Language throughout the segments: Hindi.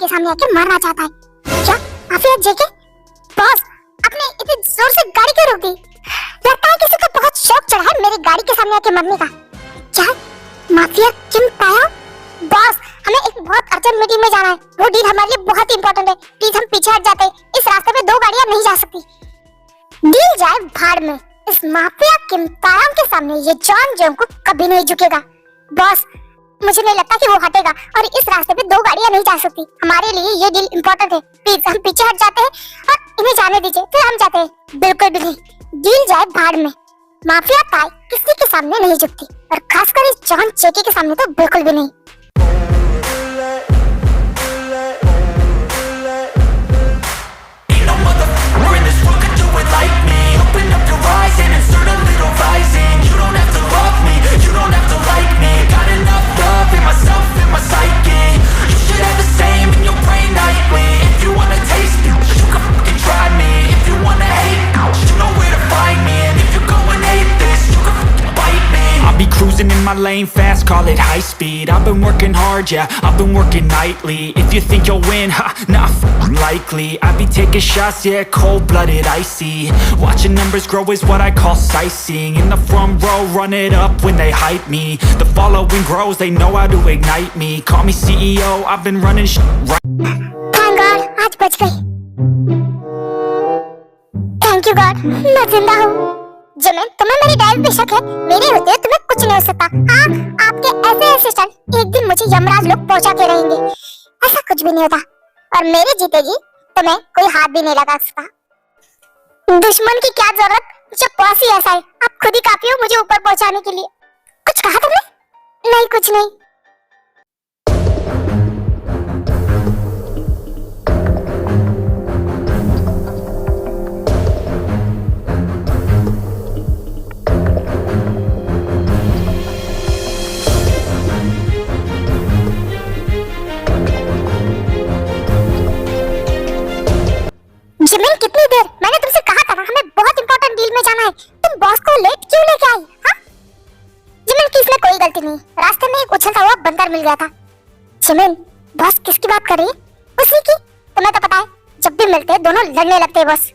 के सामने आके मारना चाहता है। क्या माफिया जेके? बॉस, आपने इतनी जोर से गाड़ी क्यों रोक दी? लगता है किसी को बहुत शौक चढ़ा है मेरी गाड़ी के सामने आके मरने का। क्या माफिया किम ताया? बॉस, हमें एक बहुत अर्जेंट मीटिंग में जाना है, वो डील हमारे लिए बहुत इंपॉर्टेंट है, प्लीज हम पीछे हट जाते हैं, इस रास्ते पे दो गाड़ियां नहीं जा सकती। डील जाए भाड़ में, इस माफिया किम ताया के सामने ये जॉन जेम को कभी नहीं झुकेगा। बॉस, मुझे नहीं लगता कि वो हटेगा और इस रास्ते पे दो गाड़ियां नहीं जा सकती, हमारे लिए ये डील इंपॉर्टेंट है, प्लीज हम पीछे हट जाते हैं और इन्हें जाने दीजिए, फिर हम जाते हैं। बिल्कुल भी नहीं, डील जाए भाड़ में, माफिया ताई किसी के सामने नहीं झुकती और खासकर इस जॉन जेके के सामने तो बिल्कुल भी नहीं। Cruising in my lane fast, call it high speed. I've been working hard, yeah, I've been working nightly. If you think you'll win, ha, not likely. I be taking shots, yeah, cold-blooded, icy. Watching numbers grow is what I call sightseeing. In the front row, run it up when they hype me. The following grows, they know how to ignite me. Call me CEO, I've been running right. Thank God, आज बच गई। Thank you God, मैं जिंदा हूँ। जिमिन, तुम्हें मेरी ड्राइव पे शक है, मेरे होते हुए तुम्हें कुछ नहीं हो सकता। हाँ, आपके ऐसे असिस्टेंट एक दिन मुझे यमराज लोग पहुंचा के रहेंगे, ऐसा कुछ भी नहीं होता और मेरे जीते जी तुम्हें कोई हाथ भी नहीं लगा सकता। दुश्मन की क्या जरूरत जब बॉस ही ऐसा है, आप खुद ही काफी हो मुझे ऊपर पहुंचाने के लिए। कुछ कहा तुमने? नहीं, कुछ नहीं। जिमिन, कितनी देर? मैंने तुमसे कहा था ना हमें बहुत इंपॉर्टेंट डील में जाना है, तुम बॉस को लेट क्यों लेके आई? हाँ जिमिन, की इसमें कोई गलती नहीं, रास्ते में एक उछलता हुआ बंदर मिल गया था। जिमिन, बॉस किसकी बात कर रही है? उसी की। तुम्हें तो पता है जब भी मिलते हैं दोनों लड़ने लगते हैं बस।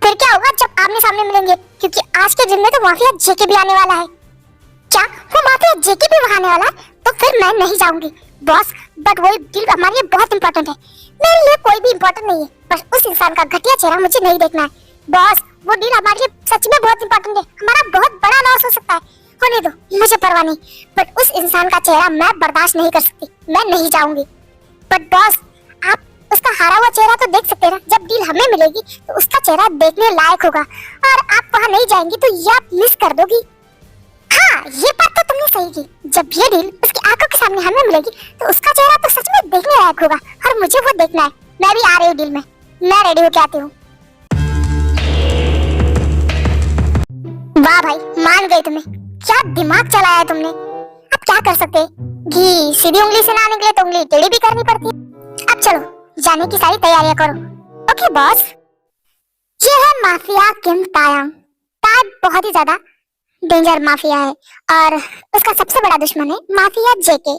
फिर क्या होगा जब आमने सामने मिलेंगे, क्योंकि आज के दिन में तो माफिया जेके भी आने वाला है। क्या वो माफिया जेके भी वहां आने वाला है? तो फिर मैं नहीं जाऊंगी बॉस, बट वो डील हमारे लिए बहुत इंपॉर्टेंट है। मेरे लिए कोई भी इंपॉर्टेंट नहीं है, बस उस इंसान का घटिया चेहरा मुझे नहीं देखना है। बॉस, वो डील हमारे लिए सच में बहुत इंपॉर्टेंट है, हमारा बहुत बड़ा लॉस हो सकता है, होने दो, मुझे परवाह नहीं, बट उस इंसान का चेहरा मैं बर्दाश्त नहीं कर सकती, मैं नहीं जाऊंगी। बट बॉस, आप उसका हारा हुआ चेहरा तो देख सकते हैं ना, जब डील हमें मिलेगी तो उसका चेहरा देखने लायक होगा और आप वहां नहीं जाएंगी तो ये आप मिस कर दोगी। हाँ, ये बात तो तुमने सही की, जब ये डील उसकी आंखों के सामने हमें मिलेगी तो उसका चेहरा तो सच में देखने लायक होगा और मुझे वो देखना है। मैं भी आ रही हूँ डील में, मैं रेडी होके आती हूँ। वाह भाई, मान गई तुम्हें, क्या दिमाग चलाया है तुमने। अब क्या कर सकते हैं, घी सीधी उंगली से ना निकले तो उंगली टेढ़ी भी करनी पड़ती है। अब चलो जाने की सारी तैयारियां करो। Okay boss. ये है माफिया किम तायांग। ताय बहुत ही ज्यादा डेंजर माफिया है और उसका सबसे बड़ा दुश्मन है माफिया जेके।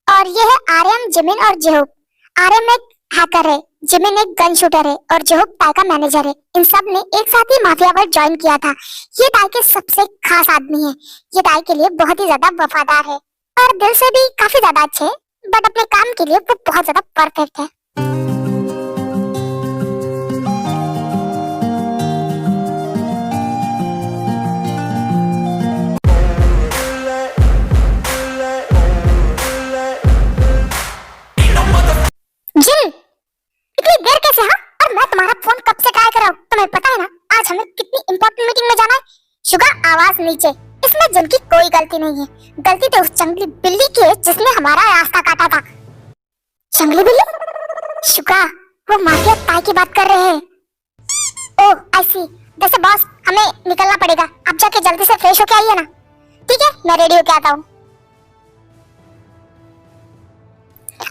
और ये है आर्यन, जिमिन और जेहोक। आर्यन एक हैकर है, जिमिन एक गन शूटर है और जेहोक ताई का मैनेजर है। इन सब ने एक साथ ही माफिया वर्ल्ड ज्वाइन किया था। ये ताई के सबसे खास आदमी है, ये ताई के लिए बहुत ही ज्यादा वफादार है और दिल से भी काफी ज्यादा अच्छे, बट अपने काम के लिए वो बहुत ज्यादा परफेक्ट है। जिन, इतनी देर कैसे? हाँ, और मैं तुम्हारा फोन कब से ट्राई कर रहा हूँ, तुम्हें पता है ना आज हमें कितनी इंपॉर्टेंट मीटिंग में जाना है। शुगा, आवाज नीचे, इसमें जिन की कोई गलती नहीं है, गलती तो उस जंगली बिल्ली की है जिसने हमारा रास्ता काटा था। जंगली बिल्ली? शुगा, वो माफिया ताई की बात कर रहे हैं। ओह आई सी। वैसे बॉस, हमें निकलना पड़ेगा, आप जाके जल्दी से फ्रेश होके आइए ना। ठीक है, मैं रेडी होके आता हूँ।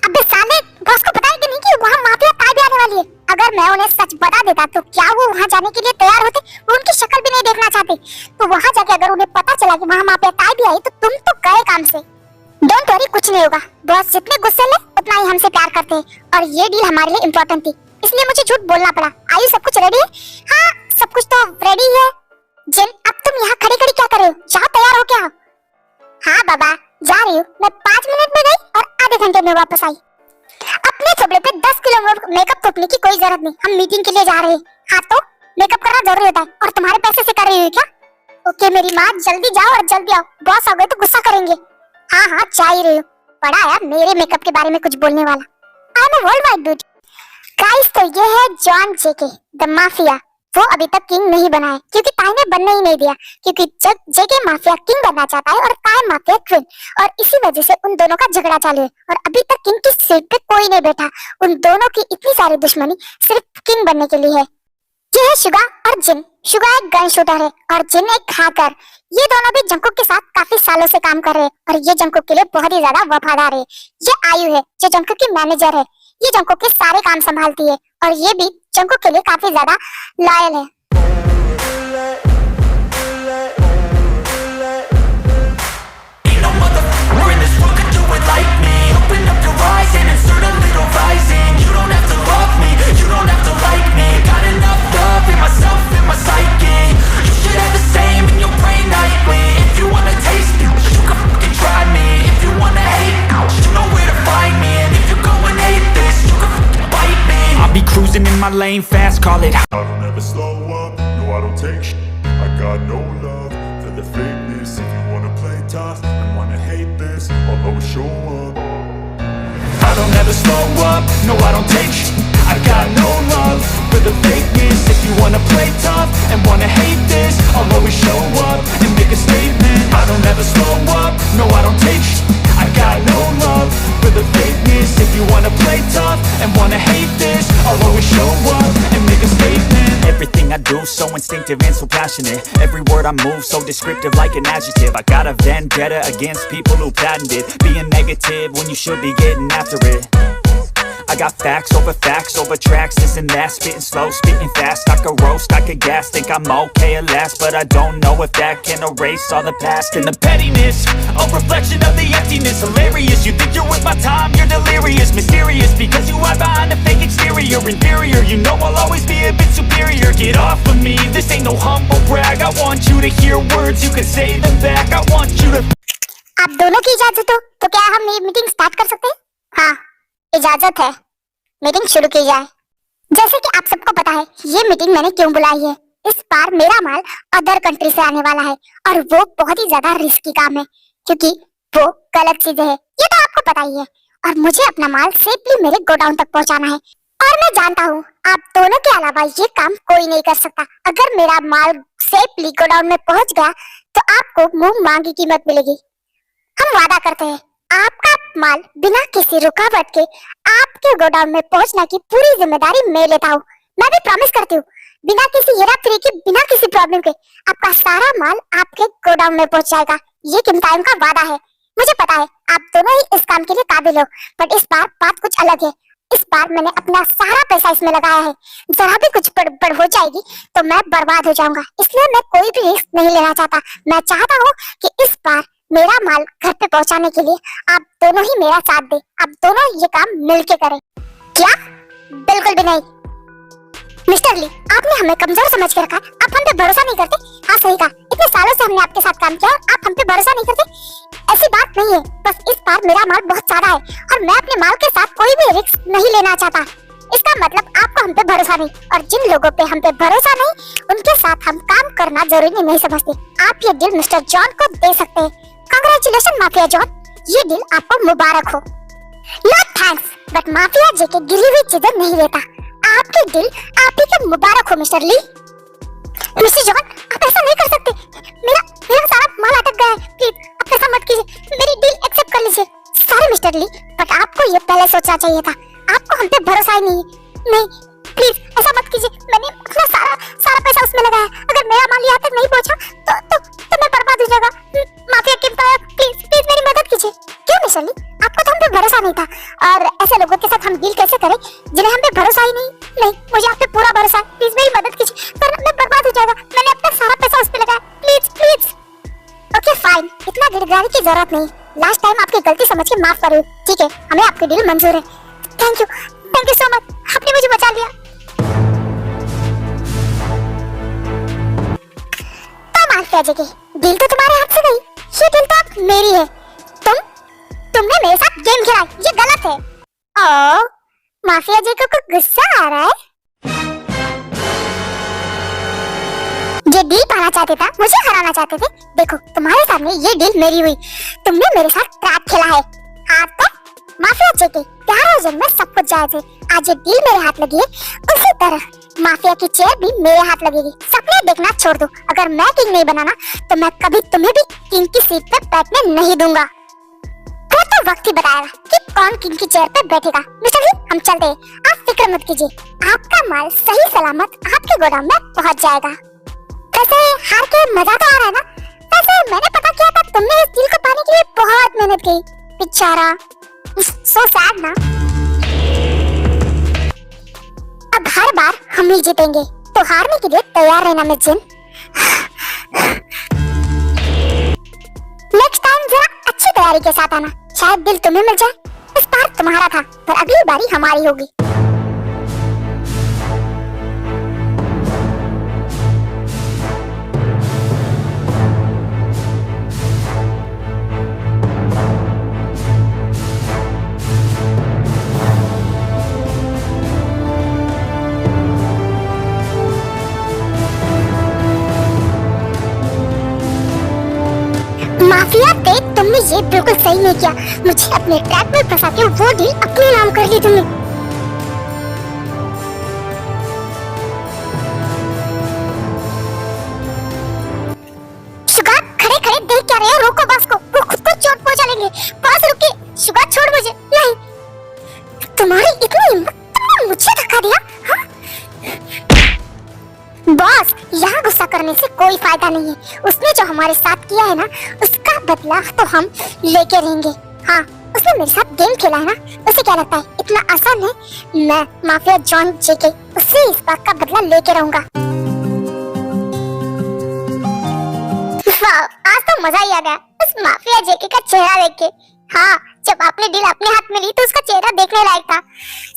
अबे साले, बॉस को पता है कि नहीं कि वहाँ माफिया ताई भी आने वाली है। अगर मैं उन्हें सच बता देता तो क्या वो वहाँ जाने के लिए तैयार होते? वो उनकी शक्ल भी नहीं देखना चाहते। तो वहाँ जाके अगर उन्हें पता चला कि वहाँ माफिया ताई भी आई तो तुम तो गए काम से। डोंट वरी कुछ नहीं होगा, बॉस जितने गुस्से ले उतना ही हमसे प्यार करते हैं और ये डील हमारे लिए इम्पोर्टेंट थी, इसलिए मुझे झूठ बोलना पड़ा। आयु सब कुछ रेडी है? हाँ सब कुछ तो रेडी है। जिन अब तुम यहाँ खड़ी खड़ी क्या कर रहे हो, जाओ तैयार हो क्या? हाँ बाबा जा रही हूँ, मैं 5 मिनट में गई और आधे घंटे में वापस आई। अपने थोबड़े पे 10 किलो मेकअप थोपने की कोई जरूरत नहीं, हम मीटिंग के लिए जा रहे हैं। हाँ तो मेकअप करना जरूरी होता है और तुम्हारे पैसे से कर रही हो क्या? ओके मेरी माँ, जल्दी जाओ और जल्दी आओ, बॉस आ गए तो गुस्सा करेंगे। हाँ हाँ जा ही रही हूँ। पड़ा यार मेरे मेकअप के बारे में कुछ बोलने वाला। I am a world wide beauty. Guys तो ये है जॉन जेके द माफिया। वो अभी तक किंग नहीं बना है क्योंकि ताई ने बनने ही नहीं दिया, क्योंकि जब जेके माफिया किंग बनना चाहता है और ताई माफिया क्वीन, और इसी वजह से उन दोनों का झगड़ा चालू है और अभी तक किंग की सीट पे कोई नहीं बैठा। उन दोनों की इतनी सारी दुश्मनी सिर्फ किंग बनने के लिए है। ये है शुगा और जिन। शुगा एक गन शूटर है और जिन एक हैकर। ये दोनों भी जंकुक के साथ काफी सालों से काम कर रहे हैं और ये जंकुक के लिए बहुत ही ज्यादा वफादार है। ये आयु है जो जंकुक की मैनेजर है, ये जंकुक के सारे काम संभालती है और ये भी जंकुक के लिए काफी ज्यादा लॉयल है। Cruising in my lane fast, call it. I don't ever slow up, no I don't take sh**. I got no love for the fakeness. If you wanna play tough and wanna hate this, I'll always show up. I don't ever slow up, no I don't take sh**. I got no love for the fakeness. If you wanna play tough and wanna hate this, I'll always show up and make a statement. I don't ever slow up, no I don't take sh**. I got no love for the fakeness. If you wanna play tough and wanna hate this, I'll always show up and make a statement. Everything I do so instinctive and so passionate. Every word I move so descriptive like an adjective. I got a vendetta against people who patented being negative when you should be getting after it. I got facts over tracks, this and that, spitting slow, spitting fast. I could roast, I could gas, think I'm okay at last, but I don't know if that can erase all the past and the pettiness. A reflection of the emptiness, hilarious. You think you're worth my time, you're delirious, mysterious, because you hide behind a fake exterior. Inferior, you know I'll always be a bit superior. Get off of me, this ain't no humble brag. I want you to hear words, you can say them back. I want you to. आप दोनों की इजाजत हो तो क्या हम ये मीटिंग स्टार्ट कर सकते हैं? हाँ इजाजत है, मीटिंग शुरू की जाए। जैसे कि आप सबको पता है ये मीटिंग मैंने क्यों बुलाई है। इस बार मेरा माल अदर कंट्री से आने वाला है और वो बहुत ही ज्यादा रिस्की काम है क्योंकि वो गलत चीजें है, ये तो आपको पता ही है। और मुझे अपना माल सेफली मेरे गोडाउन तक पहुंचाना है और मैं जानता हूँ आप दोनों के अलावा ये काम कोई नहीं कर सकता। अगर मेरा माल सेफली गोडाउन में पहुंच गया तो आपको मुंह मांगी कीमत मिलेगी। हम वादा करते हैं आपका माल बिना किसी रुकावट के आपके गोडाउन में पहुंचने की पूरी जिम्मेदारी मैं लेता हूँ। मैं भी प्रॉमिस करती हूँ बिना किसी हेराफेरी के, बिना किसी प्रॉब्लम के आपका सारा माल आपके गोडाउन में पहुंच जाएगा। ये किमतायन का वादा है। मुझे पता है आप दोनों ही इस काम के लिए काबिल हो, बट इस बार बात कुछ अलग है। इस बार मैंने अपना सारा पैसा इसमें लगाया है, जरा भी कुछ गड़बड़ हो जाएगी तो मैं बर्बाद हो जाऊंगा, इसलिए मैं कोई भी रिस्क नहीं लेना चाहता। मैं चाहता हूँ कि इस बार मेरा माल घर पे पहुंचाने के लिए आप दोनों ही मेरा साथ दें, आप दोनों ये काम मिलके करें। क्या? बिल्कुल भी नहीं। मिस्टर ली, आपने हमें कमजोर समझ के रखा, आप हम पे भरोसा नहीं करते। हाँ सही कहा, इतने सालों से हमने आपके साथ काम किया और आप हम पे भरोसा नहीं करते। ऐसी बात नहीं है, बस इस बार मेरा माल बहुत ज्यादा है और मैं अपने माल के साथ कोई भी रिस्क नहीं लेना चाहता। इसका मतलब आपको हम पे भरोसा नहीं, और जिन लोगों पे हम पे भरोसा नहीं उनके साथ हम काम करना जरूरी नहीं समझते। आप ये डील मिस्टर जॉन को दे सकते हैं। कांग्रेचुलेशन माफिया जॉन, ये डील आपको मुबारक हो। नो थैंक्स, बट माफिया जी के गिरी हुई चीजें नहीं लेता। आपकी डील आप ही के मुबारक हो मिस्टर ली। मिस्टर जॉन, आप ऐसा नहीं कर सकते। मेरा सारा माल अटक गया है, प्लीज आप ऐसा मत कीजिए, मेरी डील एक्सेप्ट कर लीजिए। सॉरी मिस्टर ली, बट आपको ये पहले सोचना चाहिए था। आपको हम पे भरोसा ही नहीं। नहीं प्लीज ऐसा मत कीजिए, मैंने अपना सारा पैसा उसमें लगाया। अगर मेरा माल यहाँ तक नहीं पहुँचा तो मैं बर्बाद हो जाएगा। माफिया किमतायन, प्लीज मेरी मदद कीजिए। क्यों मिस्टर ली, आपको तो हम पे भरोसा नहीं था, और ऐसे लोगों के साथ हम डील कैसे करें जिन्हें हम पे भरोसा ही नहीं। नहीं, मुझे आप पे पूरा भरोसा है, प्लीज मेरी मदद कीजिए, वरना मैं बर्बाद हो जाएगा। मैंने अपना सारा पैसा उस पे लगाया, प्लीज। ओके फाइन, इतना गिड़गिड़ाने की जरूरत नहीं। लास्ट टाइम आपकी गलती समझ के माफ करो, ठीक है? हमें आपकी डील मंजूर है। थैंक यू सो मच, आपने मुझे बचा लिया। तो माफिया जी की डील तो तुम्हारे हाथ से गई, ये डील तो अब मेरी है। तुमने मेरे साथ गेम खेला, ये गलत है। ओ, माफिया जी को गुस्सा आ रहा है। ये डील पाना चाहते थे, मुझे हराना चाहते थे। देखो तुम्हारे सामने ये डील मेरी हुई, तुमने मेरे साथ ट्रैप खेला है। आज तक माफिया जी के प्यारे जन्म में सब कुछ जायज है। आज ये डील मेरे हाथ लगी है, उसी तरह माफिया की चेयर भी मेरे हाथ लगेगी। सपने देखना छोड़ दो, अगर मैं किंग नहीं बनाना तो मैं कभी तुम्हें भी किंग की सीट पे बैठने नहीं दूंगा। तो वक्त ही बताएगा कि कौन किंग की चेयर पे बैठेगा। मिस्टर ली, हम चलते हैं, आप फिक्र मत कीजिए, आपका माल सही सलामत आपके गोदाम में पहुंच जाएगा। वैसे हार के मजा तो आ रहा है ना? वैसे मैंने पता किया था तुमने इस डील को पाने के लिए बहुत मेहनत की, बेचारा, सो सैड ना। अब हर बार हम ही जीतेंगे, तो हारने के लिए तैयार रहना मिस जिन। नेक्स्ट टाइम जरा अच्छी तैयारी के साथ आना, शायद दिल तुम्हें मिल जाए। इस बार तुम्हारा था, पर अगली बारी हमारी होगी। माफिया ते, तुमने ये बिल्कुल सही नहीं किया। मुझे अपने ट्रैप में फंसा के वो डील अपने नाम कर ली तुमने। शुगर, खड़े खड़े देख क्या रहे हो? रोको बॉस को, वो खुद को चोट पहुंचा लेंगे। बॉस रुकिए, शुगर छोड़ मुझे। नहीं, तुम्हारी इतनी हिम्मत, तुमने मुझे धक्का दिया? हाँ? बॉस, यहाँ गुस्सा करने से कोई फायदा नहीं है। उसने जो हमारे साथ किया है ना, उसका बदला तो हम लेके रहेंगे। हाँ, उसने मेरे साथ गेम खेला है ना, उसे क्या लगता है इतना आसान है? मैं माफिया जॉन जेके, उससे इस बात का बदला लेके रहूंगा। वाह, आज तो मजा ही आ गया उस माफिया जेके का चेहरा देख के। हाँ, जब आपने डील अपने हाथ में ली तो उसका चेहरा देखने लायक था।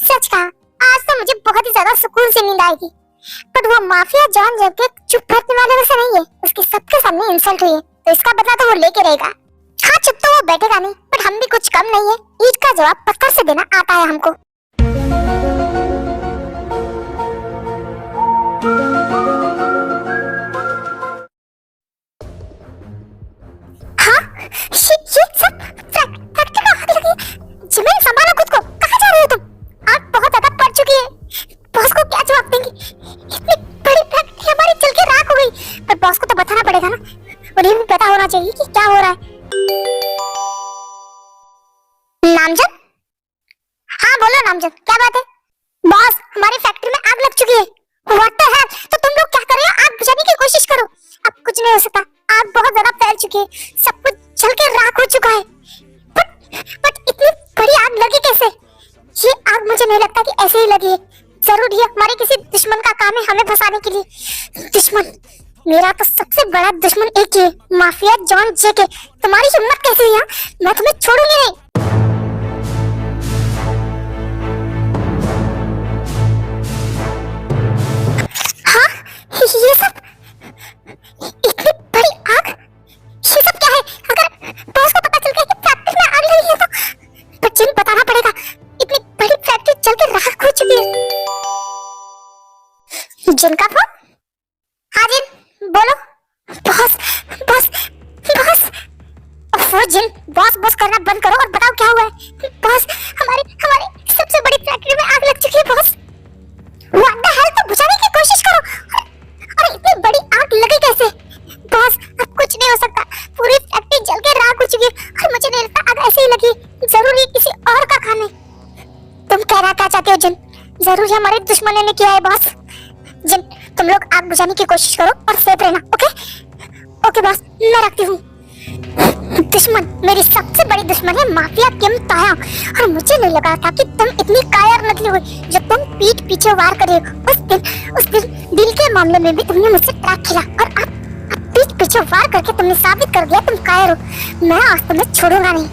सच कहा, आज तो मुझे बहुत ही ज्यादा सुकून से नींद आएगी। पर वो माफिया जॉन जेके चुप बैठने वाले वैसे नहीं है, उसके सबके सामने इंसल्ट हुई है, तो इसका बदला तो वो लेके रहेगा। हाँ, चुप तो वो बैठेगा नहीं, पर हम भी कुछ कम नहीं है। ईंट का जवाब पत्थर से देना आता है हमको। हाँ, ये सब फैक्ट्री में आग लगी। जिमिन, संभालो खुद को, कहाँ जा रहे हो तुम? आग बहुत ज्यादा बढ़ चुकी है, बॉस को क्या जवाब देंगे? इतनी बड़ी फैक्ट्री हमारी जल के राख हो गई। पर बॉस को तो बताना पड़ेगा ना, उन्हें भी पता होना चाहिए कि क्या हो रहा है। नामजद? हाँ बोलो नामजद, क्या बात है? बॉस, हमारी फैक्ट्री में आग लग चुकी है। What the hell? तो तुम लोग क्या कर रहे हो? आग बुझाने की कोशिश करो। अब कुछ नहीं हो सकता, आग बहुत ज्यादा फैल चुकी है, सब कुछ जल के राख हो चुका है। बट इतनी बड़ी आग लगी कैसे? ये आग मुझे नहीं लगता कि ऐसे ही लगी है। जरूर ये हमारे किसी दुश्मन का काम है हमें फंसाने के लिए। दुश्मन? मेरा तो सबसे बड़ा दुश्मन एक ही है, माफिया जॉन जेके। तुम्हारी हिम्मत कैसे हुई? मैं तुम्हें छोड़ूंगी नहीं। हाँ, ये सब इतनी बड़ी आग, ये सब क्या है? अगर बॉस को पता चल गया कि फैक्ट्री में आग लगी है तो जिन बताना पड़ेगा। इतनी बड़ी फैक्ट्री जल के राख हो चुकी है। जिन का फोन? हाँ जिन, बोलो। बॉस बॉस बॉस, ओह जिन, बॉस बॉस करना बंद करो और बताओ क्या हुआ है। बॉस, हमारी सबसे बड़ी फैक्ट्री में आग लग चुकी है बॉस। What the hell? तो बुझाने की कोशिश करो। और इतनी बड़ी आग लगी कैसे? बॉस, अब कुछ नहीं हो सकता, पूरी फैक्ट्री जल के राख हो चुकी है और मुझे नहीं लगता आग ऐसे ही लगी। जरूर ये किसी और का काम है। तुम कहना क्या चाहते हो जिन? जरूर ये हमारे दुश्मनों ने किया है बॉस। जिन, तुम लोग आग बुझाने की कोशिश करो और सेफ रहना, ओके? ओके बॉस, मैं रखती हूँ। दुश्मन, मेरी सबसे बड़ी दुश्मन है माफिया किम ताया, और मुझे नहीं लगा था कि तुम इतनी कायर निकली हुई जो तुम पीठ पीछे वार करे। उस दिन दिल के मामले में भी तुमने मुझसे ट्रैप किया, और अब पीठ पीछे वार करके तुमने साबित कर दिया तुम कायर हो। मैं आज तुम्हें छोड़ूंगा नहीं।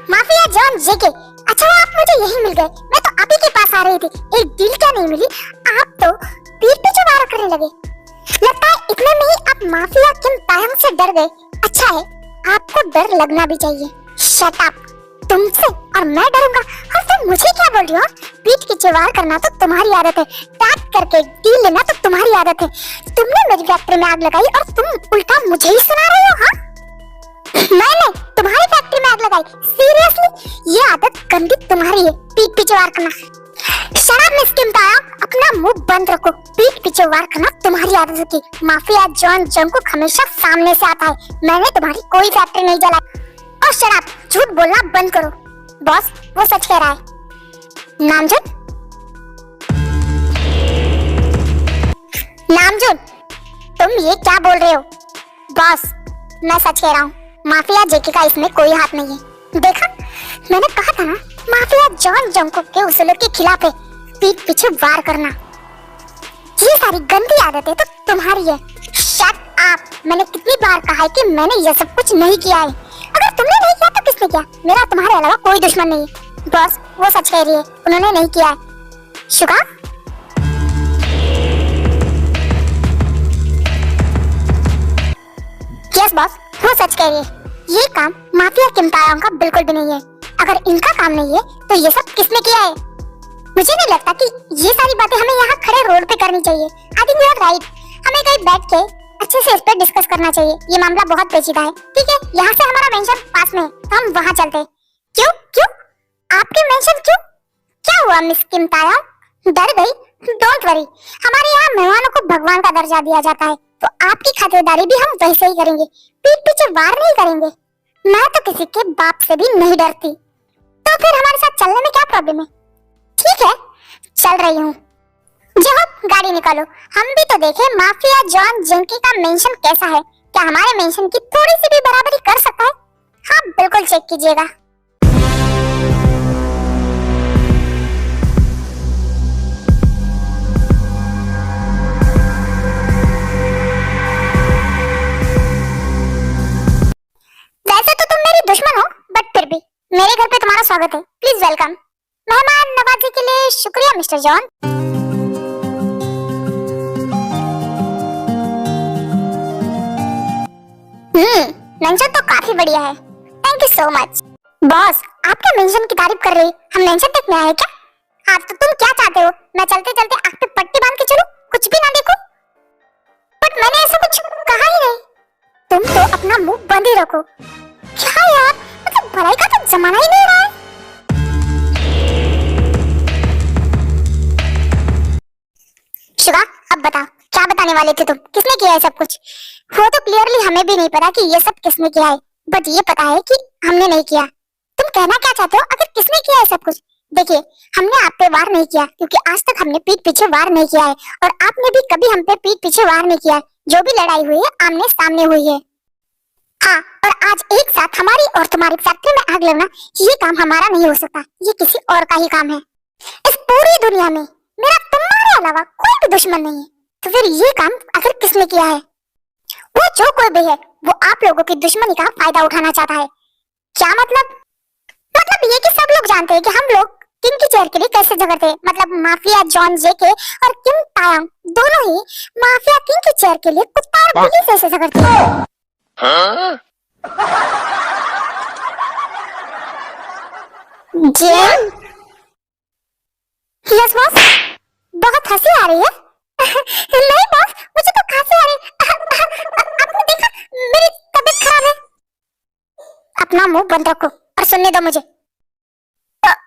माफिया जॉन जेके, अच्छा वो आप मुझे यही मिल गए। मैं तो आप ही के पास आ रही थी। एक डील क्या नहीं मिली, आप तो पीठ पीछे वार करने लगे। लगता है इतने में ही आप माफिया किम तायंग से डर गए। अच्छा है, आपको डर लगना भी चाहिए। शट अप, तुमसे और मैं डरूंगा? और तुम मुझे क्या बोल रही हो? पीठ पीछे वार करना तो तुम्हारी आदत है, टैग करके डील लेना तो तुम्हारी आदत है। तुमने मेरी फैक्ट्री में आग लगाई और तुम उल्टा मुझे ही सुना रहे हो? हाँ, मैंने तुम्हारी फैक्ट्री में आग लगाई? सीरियसली? ये आदत गंदी तुम्हारी है, पीठ पीछे वार करना। शराब मिस किम तायंग, अपना मुंह बंद रखो। पीठ पीछे वार करना तुम्हारी आदत होती। माफिया जॉन जंगकुक हमेशा सामने से आता है। मैंने तुम्हारी कोई फैक्ट्री नहीं जलाई। और शराब, झूठ बोलना बंद करो। बॉस, वो सच कह रहा है। नामजून, नामजून, तुम ये क्या बोल रहे हो? बॉस, मैं सच कह रहा हूँ, माफिया जेके का इसमें कोई हाथ नहीं है। देखा, मैंने कहा था ना, माफिया जॉन जंगकुक के उसूलों के खिलाफ है पीठ पीछे वार करना। ये सारी गंदी आदतें तो तुम्हारी है। शट अप, मैंने कितनी बार कहा है कि मैंने ये सब कुछ नहीं किया है। अगर तुमने नहीं किया तो किसने किया? मेरा तुम्हारे अलावा कोई दुश्मन नहीं है। बॉस, वो सच कह रही है, उन्होंने नहीं किया है। शुगा, यस बॉस, वो सच कह रही है। ये काम माफिया किम तायंग का बिल्कुल भी नहीं है। अगर इनका काम नहीं है तो ये सब किसने किया है? मुझे नहीं लगता कि ये सारी बातें हमें यहाँ खड़े रोड पे करनी चाहिए। I think you are right. हमें कहीं बैठ के अच्छे से इस पे डिस्कस करना चाहिए। ये मामला बहुत पेचीदा है। ठीक है, यहाँ से हमारा मेंशन पास में है, तो हम वहाँ चलते हैं। क्यों क्यों? आपके मेंशन क्यों? क्या हुआ मिस किम तायंग? डर गई? डोंट वरी, हमारे यहाँ मेहमानों को भगवान का दर्जा दिया जाता है, तो आपकी खातिरदारी भी हम वैसे ही करेंगे। पीठ पीछे वार नहीं करेंगे। मैं तो किसी के बाप से भी नहीं डरती, तो फिर हमारे साथ चलने में क्या प्रॉब्लम है? ठीक है, चल रही हूँ। जाओ, गाड़ी निकालो। हम भी तो देखें माफिया जॉन जेके का मेंशन कैसा है। क्या हमारे मेंशन की थोड़ी सी भी बराबरी कर सकता है? हाँ, बिल्कुल चेक कीजिएगा। वैसे तो तुम मेरी दुश्मन हो, बट फिर भी मेरे घर पे तुम्हारा स्वागत है। Please welcome. मेहमान नवाजी के लिए शुक्रिया मिस्टर जॉन। मेंशन तो काफी बढ़िया है, thank you so much. Boss, आपके मेंशन की तारीफ कर रही, हम मेंशन तक में आए क्या? हाँ, तो तुम क्या चाहते हो? मैं चलते चलते आँख पे पट्टी बांध के चलूं, कुछ भी ना देखूं? बट मैंने ऐसा कुछ कहा ही नहीं। तुम तो अपना मुंह बंद ही रखो। क्या यार, मतलब भलाई का तो जमाना ही नहीं रहा है। शिवा, अब बता, क्या बताने वाले थे तुम? किसने किया है सब कुछ? वो तो क्लियरली हमें भी नहीं पता कि ये सब किसने किया है, बट ये पता है कि हमने नहीं किया। तुम कहना क्या चाहते हो? अगर किसने किया है सब कुछ? देखिए, हमने आप पे वार नहीं किया, क्योंकि आज तक हमने पीठ पीछे वार नहीं किया है, और आपने भी कभी हम पे पीठ पीछे वार नहीं किया है। जो भी लड़ाई हुई है, आमने सामने हुई है। हाँ, और आज एक साथ हमारी और तुम्हारी फैक्ट्री में आग लगना, ये काम हमारा नहीं हो सकता। ये किसी और का ही काम है। इस पूरी दुनिया में मेरा तुम्हारे अलावा कोई भी दुश्मन नहीं है। तो फिर ये काम आखिर किसने किया है? वो जो कोई भी है, वो आप लोगों की दुश्मनी का फायदा उठाना चाहता है। क्या मतलब? मतलब ये कि सब लोग जानते हैं कि हम लोग किंग की चेयर के लिए कैसे झगड़ते हैं। मतलब माफिया जॉन जेके और किम तायंग दोनों ही माफिया किंग की चेयर के लिए कुत्ता और बिल्ली जैसे झगड़ते हैं। जेन, यस बॉस, बहुत हंसी आ रही है। नहीं बॉस, मुझे तो खांसी आ रही है। आपने देखा, मेरी तबीयत खराब है। अपना मुंह बंद रखो और सुनने दो मुझे।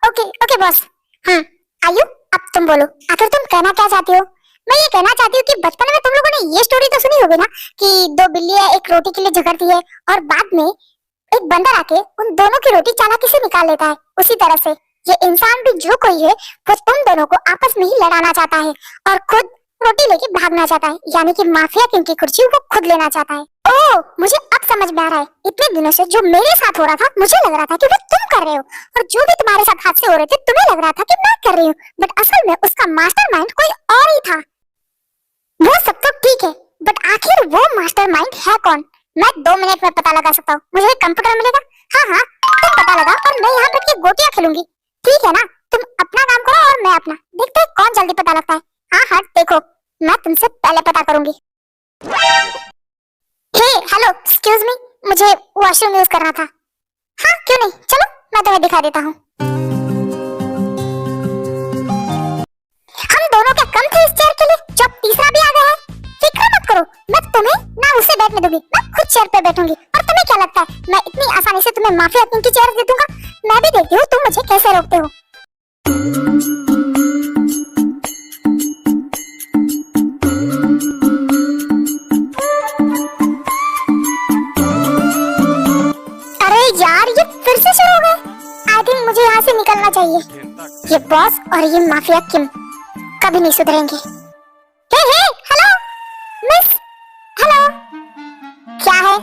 Okay okay boss. आयु, अब तुम बोलो, आखिर तुम कहना क्या चाहती हो? मैं ये कहना चाहती हूँ कि बचपन में तुम लोगों ने ये स्टोरी तो सुनी होगी ना, कि दो बिल्लियां एक रोटी के लिए झगड़ती है और बाद में एक बंदर आके उन दोनों की रोटी चालाकी से निकाल लेता है। उसी तरह से ये इंसान भी जो कोई है वो तुम दोनों को आपस में ही लड़ाना चाहता है और खुद रोटी लेके भागना चाहता है, यानी कि माफिया किंग की कुर्सी वो खुद लेना चाहता है। ओह, मुझे अब समझ में आ रहा है, इतने दिनों से जो मेरे साथ हो रहा था मुझे लग रहा था कि वो तुम कर रहे हो, और जो भी तुम्हारे साथ हादसे हो रहे थे तुम्हें लग रहा था कि मैं कर रही हूँ, बट असल में उसका मास्टरमाइंड कोई और ही था। वो सब तो ठीक है, बट आखिर वो मास्टरमाइंड है कौन? मैं 2 मिनट में पता लगा सकता हूँ। मुझे कंप्यूटर मिलेगा? हाँ हाँ, तुम पता लगा और मैं यहाँ बैठ के गोटियां खेलूंगी, ठीक है ना? तुम अपना काम करो और मैं अपना, देखते हैं कौन जल्दी पता लगता है। हाँ हाँ, देखो मैं तुमसे पहले पता करूंगी। हे हेलो, एक्सक्यूज मी, मुझे वॉशरूम यूज करना था। हाँ क्यों नहीं, चलो मैं तुम्हें दिखा देता हूँ। हम दोनों क्या कम थे इस चेयर के लिए, जो तीसरा भी आ गया है? फिक्र मत करो, मैं तुम्हें ना उसे बैठने दूंगी, मैं खुद चेयर पे बैठूंगी। और तुम्हें क्या लगता है मैं इतनी आसानी से तुम्हें माफिया किंग की चेयर दे दूंगा? मैं भी देखती हूँ तुम मुझे कैसे रोकते हो। अरे यार, ये फिर से शुरू हो गए। आई थिंक मुझे यहाँ से निकलना चाहिए। ये बॉस और ये माफिया किंग कभी नहीं सुधरेंगे। हे हे, हेलो मिस, हेलो, क्या है?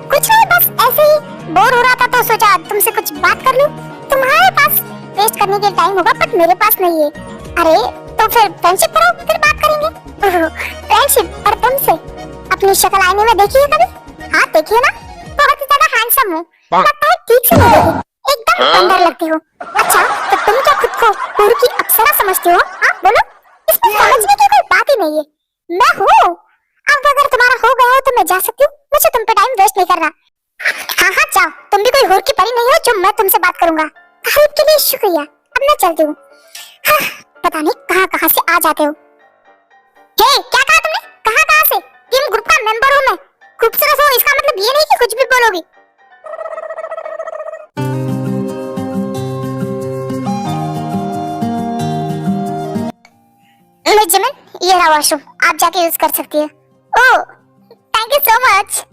कुछ नहीं, बस ऐसे ही बोर हो रहा था तो सोचा तुमसे कुछ बात कर लूं। तुम्हारे पास वेस्ट करने के टाइम होगा बट मेरे पास नहीं है। अरे तो फिर फ्रेंडशिप करो, फिर बात करेंगे। फ्रेंडशिप? और तुमसे अपनी शक्ल आईने में देखी है कभी? हाँ देखिए ना, बहुत ही ज्यादा हैंडसम हो, लगता है ठीक से नहीं देखी, एकदम सुंदर लगती हो। अच्छा तो तुम क्या खुद को हूर की अप्सरा समझती हो? हाँ बोलो, इसमें समझने की कोई बात ही नहीं है, मैं हूँ। अब अगर तुम्हारा हो गया हो तो मैं जा सकती हूँ, मुझे तुम पे टाइम वेस्ट नहीं करना। हाँ हाँ जाओ, तुम भी कोई हूर की परी नहीं हो जो मैं तुमसे बात करूंगा। तारीफ के लिए शुक्रिया, अब मैं चलती हूँ। हाँ, पता नहीं कहाँ कहाँ से आ जाते हो। हे, क्या कहा तुमने? कहाँ से? टीम ग्रुप का मेंबर हूँ मैं। खूबसूरत हो इसका मतलब ये नहीं कि कुछ भी बोलोगी। जिमिन, ये रहा वॉशरूम, आप जाके यूज कर सकती है। Oh thank you so much.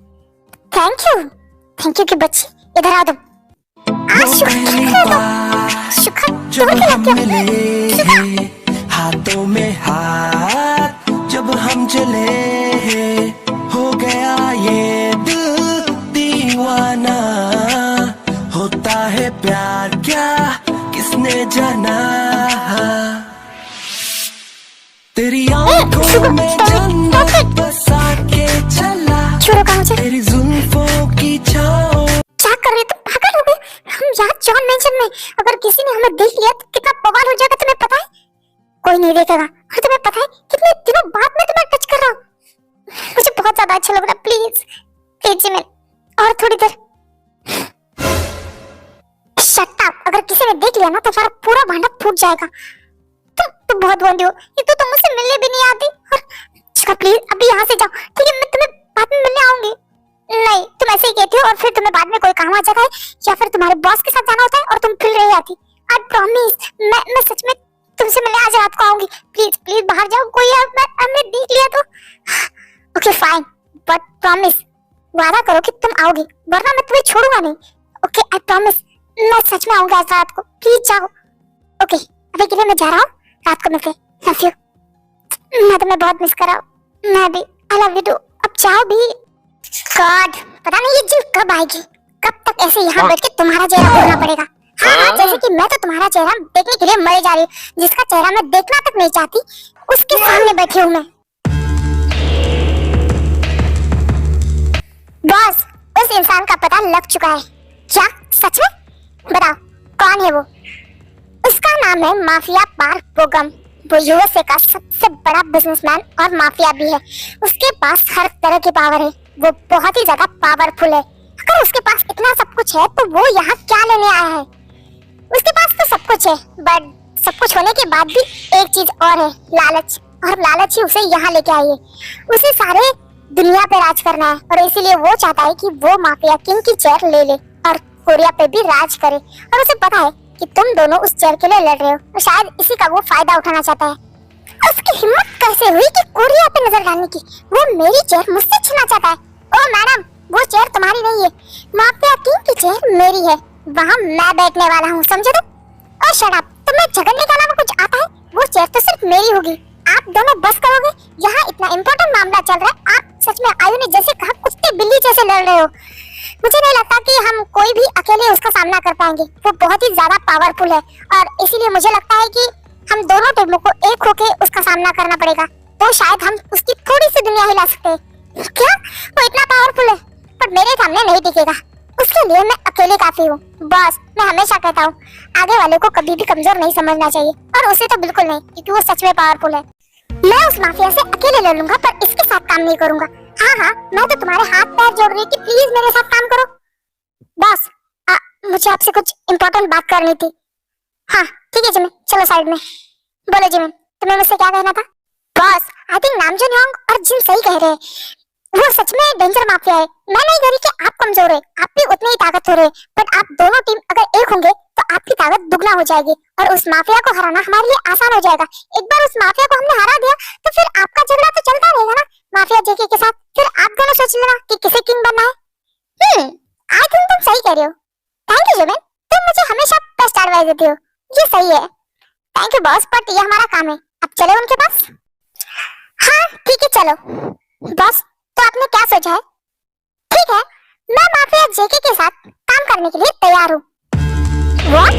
Thank you की बच्ची, इधर आओ तुम। हाथों में हाथ जब हम चले, हो गया ये दिल दीवाना। होता है प्यार क्या किसने जाना, तेरी आंखों में जन्नत बसा के चला, तेरी जुल्फों की छाँव। क्या कर रहे तुम? पागल हो गए? हम यहाँ जॉन मेंशन में, अगर किसी ने हमें देख लिया तो कितना बवाल हो जाएगा तुम्हें पता है? कोई नहीं देखेगा, और तुम्हें पता है कितने दिनों बाद मैं तुम्हें टच कर रहा हूँ, मुझे बहुत ज्यादा अच्छा लग रहा है। प्लीज प्लीज जिमिन, और थोड़ी देर। शट अप, अगर किसी ने देख लिया ना तो हमारा पूरा भांडा फूट जाएगा। तुम बहुत बोंदी हो, ये तो तुम मुझसे मिलने भी नहीं आती। और प्लीज अभी यहाँ से जाओ, ठीक है? मैं तुम्हें बाद में मिलने आऊंगी। नहीं, तुम ऐसे ही कहती हो और फिर तुम्हें बाद में कोई काम आ जाता है, या फिर तुम्हारे बॉस के साथ जाना होता है और तुम फिर नहीं आती। आई प्रॉमिस, मैं सच में तुमसे मिलने आज रात को आऊंगी। प्लीज प्लीज बाहर जाओ, कोई हमने देख लिया तो। ओके फाइन, बट प्रॉमिस, वादा करो कि तुम आओगी, वरना मैं तुम्हें छोड़ूंगा नहीं। ओके आई प्रॉमिस, मैं सच में आऊंगा आज रात को, प्लीज जाओ। ओके अभी के लिए मैं जा रहा हूँ, रात को मिलते हैं। Love you. मैं तुम्हें बहुत मिस कर रहा हूँ। मैं भी, आई लव यू टू। अब जाओ भी। गॉड, पता नहीं ये जिल कब आएगी, कब तक ऐसे यहाँ बैठ के तुम्हारा चेहरा भूलना पड़ेगा। हाँ, जैसे कि मैं तो तुम्हारा चेहरा देखने के लिए मर जा रही हूँ, जिसका चेहरा मैं देखना तक नहीं चाहती, उसके सामने बैठी हूँ मैं। बॉस, उस इंसान का पता लग चुका है। क्या सच में? बताओ कौन है वो? उसका नाम है माफिया पार्क बोगम। वो यूएसए का सबसे बड़ा बिजनेसमैन और माफिया भी है। उसके पास हर तरह की पावर है, वो बहुत ही ज्यादा पावरफुल है। अगर उसके पास इतना सब कुछ है तो वो यहाँ क्या लेने आया है? उसके पास तो सब कुछ है, बट सब कुछ होने के बाद भी एक चीज और है, लालच। और लालच ही उसे यहाँ लेके आई है। उसे सारे दुनिया पे राज करना है, और इसीलिए वो चाहता है कि वो माफिया किंग की चेयर ले ले और कोरिया पे भी राज करे। और उसे पता है कि तुम दोनों उस चेयर के लिए लड़ रहे हो, और शायद इसी का वो फायदा उठाना चाहता है। उसकी हिम्मत कैसे हुई कि कोरिया पे नजर डालने की? वो मेरी चेयर मुझसे छीनना चाहता है। ओ मैडम, वो चेयर तुम्हारी नहीं है, माफिया किंग की चेयर मेरी है। वहाँ मैं बैठने वाला हूँ, समझे तुम? और शट अप, तुम्हें झगड़ने के अलावा कुछ आता है? वो चेयर तो सिर्फ मेरी होगी। आप दोनों बस करोगे? यहाँ इतना इम्पोर्टेंट मामला चल रहा है, आप सच में आयु ने जैसे कहा कुत्ते बिल्ली जैसे लड़ रहे हो। मुझे नहीं लगता कि हम कोई भी अकेले उसका सामना कर पाएंगे। वो बहुत ही ज्यादा पावरफुल है और इसीलिए मुझे लगता है कि हम दोनों टीमों को एक होके उसका सामना करना पड़ेगा, तो शायद हम उसकी थोड़ी सी दुनिया हिला सकते हैं। क्या वो इतना पावरफुल है? पर मेरे सामने नहीं टिकेगा, उसके लिए मैं अकेले काफी हूँ। बॉस, मैं हमेशा कहता हूँ आगे वाले को कभी भी कमजोर नहीं समझना चाहिए, और उसे तो बिल्कुल नहीं, क्योंकि वो सच में पावरफुल है। मैं उस माफिया से अकेले लड़ लूंगा, पर इसके साथ काम नहीं करूंगा। हाँ, मैं तो तुम्हारे हाथ पैर जोड़ रही हूँ कि प्लीज मेरे साथ काम करो। बॉस, मुझे आपसे कुछ इम्पोर्टेंट बात करनी थी। हाँ ठीक है जिमिन, चलो साइड में। बोलो जिमिन, तुम्हें मुझसे क्या कहना था? बॉस, आई थिंक नामजोन योंग और जिन सही कह रहे हैं, वो सच में डेंजर माफिया है। मैं नहीं कह रही कि आप कमजोर है, आप भी उतने ही ताकतवर है, बट आप दोनों टीम अगर एक होंगे तो आपकी ताकत दुगना हो जाएगी और उस माफिया को हराना हमारे लिए आसान हो जाएगा। एक बार उस माफिया को हमने हरा दिया तो फिर आपका झगड़ा तो चलता रहेगा ना माफिया जेके के साथ। फिर आप दोनों सोच लेना कि किसे किंग बनना है। आई थिंक तुम सही कह रहे हो। थैंक यू जिमिन, तुम मुझे हमेशा बेस्ट एडवाइस देती हो, ये सही है। थैंक यू बॉस, बट ये हमारा काम है। अब चले उनके पास? हाँ ठीक है चलो। बॉस, तो आपने क्या सोचा है? ठीक है, मैं माफिया जेके के साथ काम करने के लिए तैयार हूँ। What?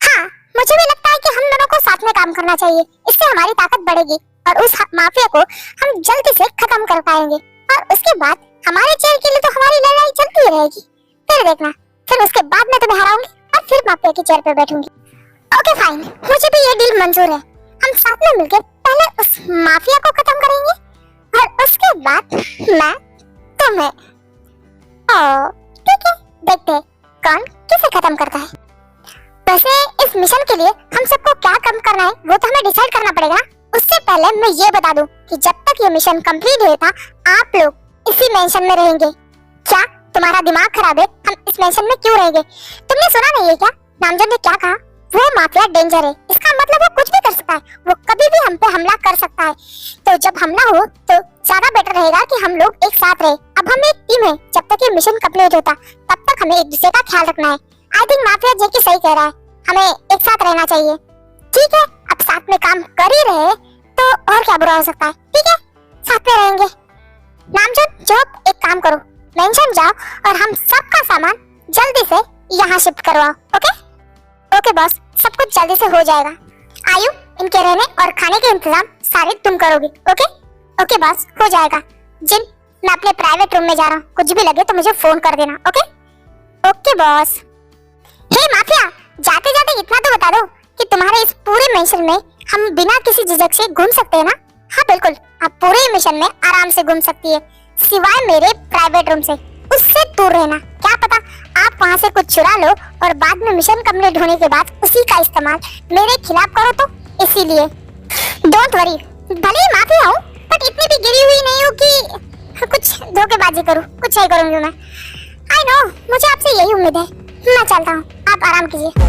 हाँ, मुझे भी लगता है कि हम दोनों को साथ में काम करना चाहिए, इससे हमारी ताकत बढ़ेगी और उस माफिया को हम जल्दी से खत्म कर पाएंगे, और उसके बाद हमारे चेयर के लिए तो हमारी लड़ाई चलती ही रहेगी। फिर देखना, फिर उसके बाद मैं तुम्हें हराऊंगी और फिर माफिया की चेयर पे बैठूंगी। ओके फाइन, मुझे भी ये डील मंजूर है। हम साथ में मिलकर पहले उस माफिया को खत्म करेंगे और उसके बाद मैं तुम्हें। ठीक है, देखते हैं कौन किसे खत्म करता है। वैसे इस मिशन के लिए हम सबको क्या काम करना है वो तो हमें डिसाइड करना पड़ेगा। उससे पहले मैं ये बता दूं कि जब तक ये मिशन कंप्लीट होता आप लोग इसी मेंशन में रहेंगे। क्या तुम्हारा दिमाग खराब है? हम इस मेंशन में क्यों रहेंगे? तुमने सुना नहीं है क्या नामजन ने क्या कहा? वो माफिया डेंजर है, इसका मतलब वो कुछ भी कर सकता है, वो कभी भी हम पे हमला कर सकता है। तो जब हमला हो तो ज्यादा बेटर रहेगा कि हम लोग एक साथ रहे। अब हम एक टीम है, जब तक ये मिशन कंप्लीट होता तब तक हमें एक दूसरे का ख्याल रखना है। आई थिंक माफिया जेकी सही कह रहा है, हमें एक साथ रहना चाहिए। ठीक है, अब साथ में काम कर ही रहे तो और क्या बुरा हो सकता है। ठीक है, साथ में रहेंगे। नामजन, जॉब एक काम करो, मेंशन जाओ और हम सबका सामान जल्दी से यहाँ शिफ्ट करवाओ। ओके ओके बॉस, सब कुछ जल्दी से हो जाएगा। आयु, इनके रहने और खाने के इंतजाम सारे तुम करोगी। ओके ओके बॉस, हो जाएगा। जिन, मैं अपने प्राइवेट रूम में जा रहा हूँ, कुछ भी लगे तो मुझे फोन कर देना। Okay okay boss. Hey mafia, जाते जाते इतना तो बता दो कि तुम्हारे इस पूरे मिशन में हम बिना किसी झिझक से घूम सकते हैं ना? हाँ बिल्कुल, आप पूरे मिशन में आराम से घूम सकती है, सिवाय मेरे प्राइवेट रूम से। उससे दूर रहना, क्या पता आप वहाँ से कुछ चुरा लो और बाद में मिशन कंप्लीट होने के बाद उसी का इस्तेमाल मेरे खिलाफ करो तो। इसीलिए डोंट वरी, भले ही माफिया हूँ बट इतनी भी गिरी हुई नहीं हूँ कि कुछ धोखेबाजी करूँ। कुछ नहीं करूँगी मैं। आई नो, मुझे आपसे यही उम्मीद है। मैं चलता हूँ, आप आराम कीजिए।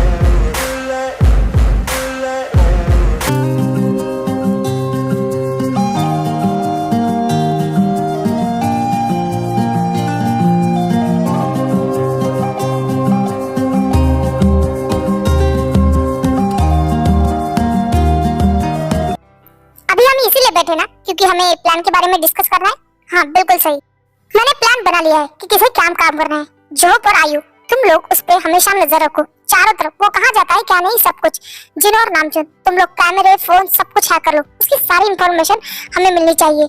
बैठे ना क्योंकि हमें प्लान के बारे में डिस्कस करना है। हाँ बिल्कुल सही, मैंने प्लान बना लिया है कि किसे काम करना है। जॉब और आयु, तुम लोग उस पे हमेशा नजर रखो, चारों तरफ वो कहाँ जाता है क्या नहीं सब कुछ। जिन और नामचंद, तुम लोग कैमरे फोन सब कुछ हैक कर लो, उसकी सारी इंफॉर्मेशन हमें मिलनी चाहिए।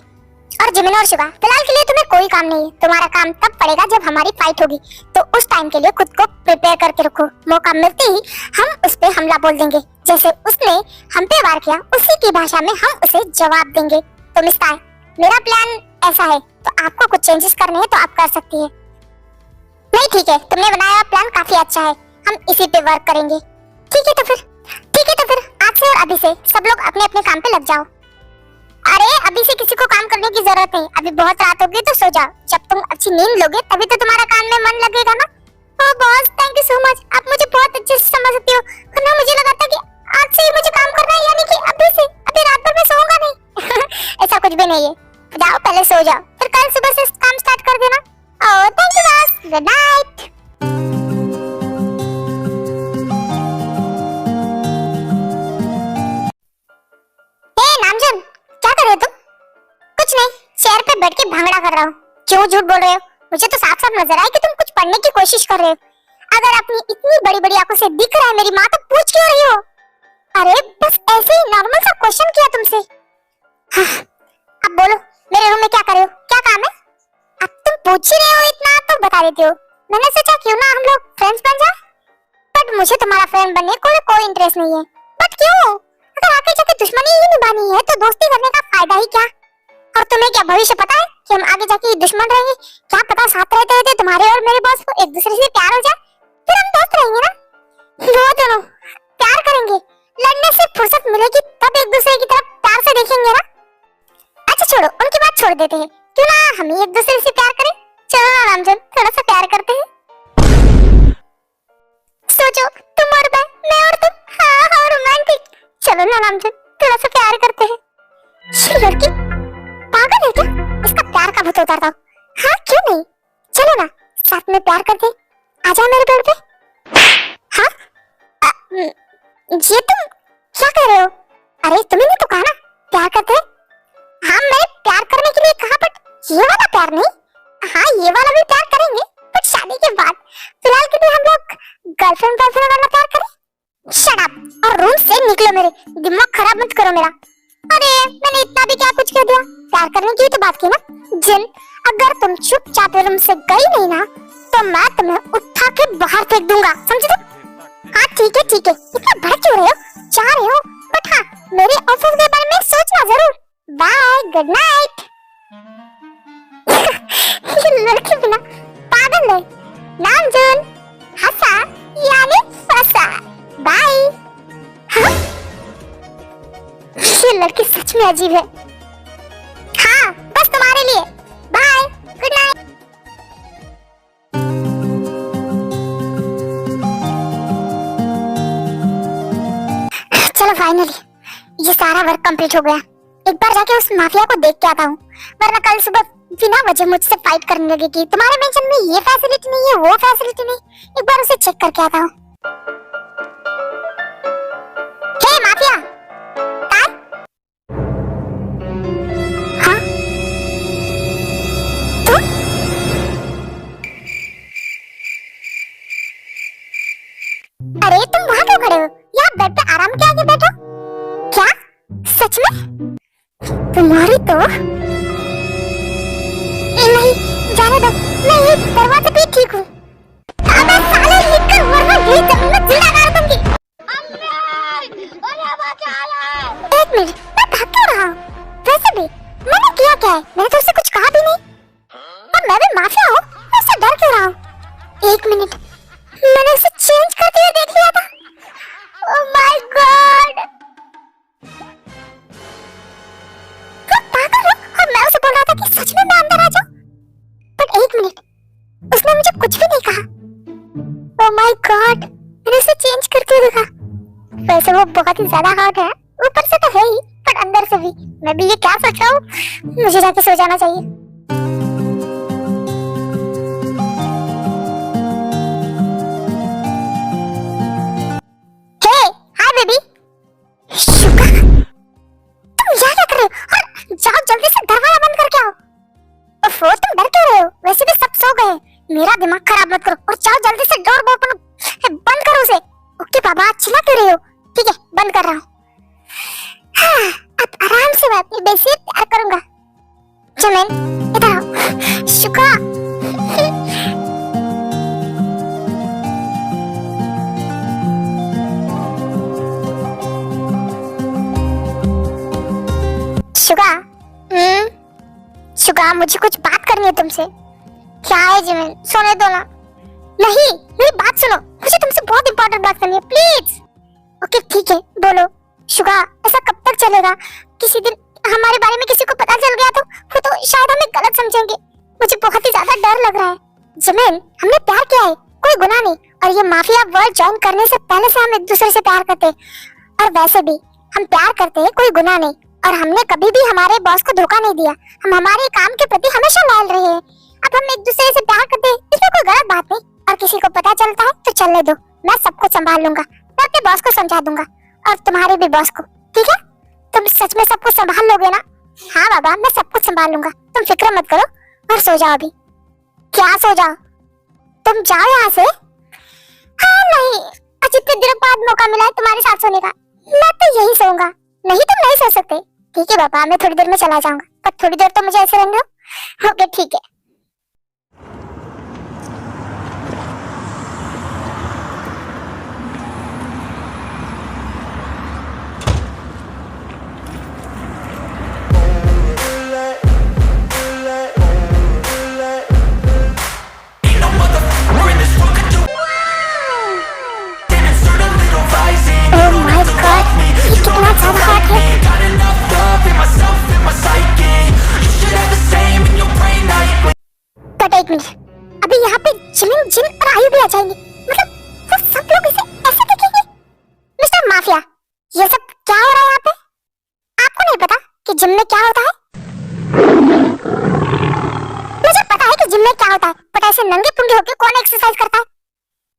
और जिमिन और शिवा, फिलहाल के लिए तुम्हें कोई काम नहीं है, तुम्हारा काम तब पड़ेगा जब हमारी फाइट होगी, तो उस टाइम के लिए खुद को प्रिपेयर करके रखो। मौका मिलते ही हम उस पे हमला बोल देंगे, जैसे उसने हम पे वार किया उसी की भाषा में हम उसे जवाब देंगे। तो मिस्टर, मेरा प्लान ऐसा है, तो आपको कुछ चेंजेस करने हैं तो आप कर सकती है। नहीं ठीक है, तुमने बनाया प्लान काफी अच्छा है, हम इसी पे वर्क करेंगे। ठीक है तो फिर आज से और अभी से सब लोग अपने अपने काम पे लग जाओ। अरे अभी से किसी को काम करने की जरूरत नहीं, अभी बहुत रात होगी तो सो जाओ। जब तुम अच्छी नींद लोगे तभी तो तुम्हारा काम में मन लगेगा ना। Oh boss, thank you so much, आप मुझे बहुत अच्छे से समझ सकती हो। वरना मुझे लगा था कि आज से ही मुझे काम करना है, यानी कि अभी से, अभी रात भर मैं सोऊंगा नहीं। ऐसा कुछ भी नहीं है, जाओ पहले सो जाओ, फिर कल सुबह से काम स्टार्ट कर देना। Oh thank you boss, good night. Chair पे बैठ के भांगड़ा कर रहा हूँ। क्यों झूठ बोल रहे हो? मुझे तो साफ साफ नजर आया कि तुम कुछ पढ़ने की कोशिश कर रहे हो। अगर अपनी इतनी बड़ी बड़ी आंखों से दिख रहा है मेरी माँ, तो पूछ क्यों रही हो? अरे बस ऐसे ही नॉर्मल सा क्वेश्चन किया तुमसे। हाँ, अब बोलो मेरे रूम में क्या कर रहे हो? क्या काम है? अब तुम पूछ ही रहे हो इतना तो बता देती हो। मैंने सोचा क्यों ना हम लोग फ्रेंड्स बन जाए, बट मुझे तुम्हारा फ्रेंड बनने को कोई इंटरेस्ट नहीं है। बट क्यों? अगर आगे जाके दुश्मनी ही निभानी है तो दोस्ती करने का फायदा ही क्या? और तुम्हें क्या भविष्य पता है कि हम आगे जाके दुश्मन रहेंगे? क्या पता साथ रहते रहते तुम्हारे और मेरे बॉस को एक दूसरे से प्यार हो जाए, फिर हम दोस्त रहेंगे ना। वो दोनों प्यार करेंगे, लड़ने से फुर्सत मिलेगी तब एक दूसरे की तरफ प्यार से देखेंगे ना। अच्छा छोड़ो, उनकी बात छोड़ देते हैं। क्यों ना हम ही एक दूसरे से प्यार करें? चलो ना रामजन, थोड़ा सा प्यार करते हैं। सोचो, तुम और मैं और तुम, हाँ रोमांटिक। चलो ना रामजन, थोड़ा सा प्यार करते हैं। ये लड़की पागल है क्या? इसका प्यार का भूत उतारता हूँ। हाँ क्यों नहीं, चलो ना साथ में प्यार करते। आजा मेरे बेड पे। हाँ ये तुम क्या कर रहे हो? अरे तुमने तो कहा ना प्यार करते हैं। हाँ मैंने प्यार करने के लिए कहा, बट ये वाला प्यार नहीं। हाँ ये वाला भी प्यार करेंगे, बट शादी के बाद। फिलहाल के लिए हम लोग गर्लफ्रेंड बॉयफ्रेंड वाला प्यार करें। शट अप और रूम से निकलो, मेरे दिमाग खराब मत करो मेरा। अरे मैंने इतना भी क्या कुछ कह दिया? प्यार करने की तो बात की ना। जिन, अगर तुम चुपचाप रूम से गई नहीं ना तो मैं तुम्हें उठा के बाहर फेंक दूंगा, समझे तुम? हाँ ठीक है, इतना भड़क क्यों रहे हो? जा रहे हो, बट हाँ मेरे ऑफिस के बारे में सोचना जरूर। Bye, good night. ये लड़की बिना पागल है। नामजून हंसा यानी फंसा। बाय। हाँ ये लड़की सच में अजीब है। हाँ बस तुम्हारे लिए। Bye, good night. चलो फाइनली ये सारा वर्क कंप्लीट हो गया। एक बार जाके उस माफिया को देख के आता हूँ, वरना कल सुबह बिना वजह मुझसे फाइट करने लगेगी। तुम्हारे मेंशन में ये फैसिलिटी नहीं है, वो फैसिलिटी नहीं। एक बार उसे चेक करके आता हूँ। हे माफिया, कार? हाँ तुम? अरे तुम वहाँ क्यों खड़े हो? यहाँ बेड पे आराम के आगे बैठो। क्या सच में? तुम्हारी तो नहीं, जाने दो, मैं ये दरवाजे पे ठीक हूँ। अबे साले निकल, वरना यही जमीन में जिंदा गाड़ दूंगी। एक मिनट, मैं भाग क्यों रहा हूँ? वैसे भी मैंने किया क्या है? मैंने तो उसे कुछ कहा भी नहीं, और मैं भी माफिया हूँ, मैं उससे डर क्यों रहा हूँ? एक मिनट, मैंने उसे चेंज करते हुए देख लिया था। ओह माय गॉड, और मैं उसे बोल रहा था कि सच में मैं अंदर आ जाऊं, बट एक मिनट, उसने मुझे कुछ भी नहीं कहा। ओह माय गॉड, मैंने उसे चेंज करते हुए देखा। वैसे वो बहुत ही ज्यादा हॉट है, ऊपर से तो है ही, बट अंदर से भी। मैं भी ये क्या सोच रहा हूँ, मुझे जाके सो जाना चाहिए। हे हाय बेबी। शुका, तुम यहाँ क्या कर रहे हो? और जाओ जल्दी से दरवाजा बंद करके आओ। ओफो, तुम डर क्यों रहे हो? वैसे भी सब सो गए। मेरा दिमाग खराब मत करो और जाओ जल्दी से डोर ओपन बंद करो उसे। ओके बाबा, चिल्ला क्यों रहे हो? ठीक है, बंद कर रहा हूँ। हाँ, अब आराम से मैं अपनी बेटी से प्यार करूंगा। चमेन इधर आओ। शुका शुगा, शुगा मुझे कुछ बात करनी है तुमसे। क्या है जिमिन, सोने दो ना। नहीं, मेरी बात सुनो, मुझे तुमसे बहुत इंपॉर्टेंट बात करनी है, प्लीज। ओके ठीक है, बोलो। शुगा, ऐसा कब तक चलेगा? किसी दिन हमारे बारे में किसी को पता चल गया तो वो तो शायद हमें गलत समझेंगे। मुझे बहुत ही ज्यादा डर लग रहा है। जिमिन, हमने प्यार किया है, कोई गुनाह नहीं, और ये माफिया वर्ल्ड ज्वाइन करने से पहले से हम एक दूसरे से प्यार करते हैं। और वैसे भी हम प्यार करते हैं, कोई गुनाह नहीं, और हमने कभी भी हमारे बॉस को धोखा नहीं दिया। हम हमारे काम के प्रति हमेशा लॉयल रहे हैं। अब हम एक दूसरे से प्यार करते हैं, इसमें कोई गलत बात नहीं। और किसी को पता चलता है तो चलने दो, मैं सब कुछ संभाल लूंगा। मैं अपने बॉस को समझा दूंगा, और तुम्हारे भी बॉस को। ठीक है, तुम सच में सब कुछ संभाल लोगे ना? हाँ बाबा, मैं सब कुछ संभाल लूंगा, तुम फिक्र मत करो और सो जाओ अभी। क्या सो जाओ? तुम जाओ यहाँ से। हाँ नहीं, आज इतने दिनों बाद मौका मिला है तुम्हारे साथ सोने का, मैं तो यही सोऊंगा। नहीं तुम नहीं सो सकते। ठीक है बाबा, मैं थोड़ी देर में चला जाऊंगा, पर थोड़ी देर तो मुझे ऐसे रहने दो। ओके ठीक है। अभी यहाँ पे जिमिन, जिन और आयु भी आ जाएंगे, मतलब वो सब लोग इसे ऐसे देखेंगे। मिस्टर माफिया, ये सब क्या हो रहा है यहाँ पे? आपको नहीं पता कि जिम में क्या होता है? मुझे पता है कि जिम में क्या होता है, बट ऐसे नंगे पुंगे होके कौन एक्सरसाइज करता है?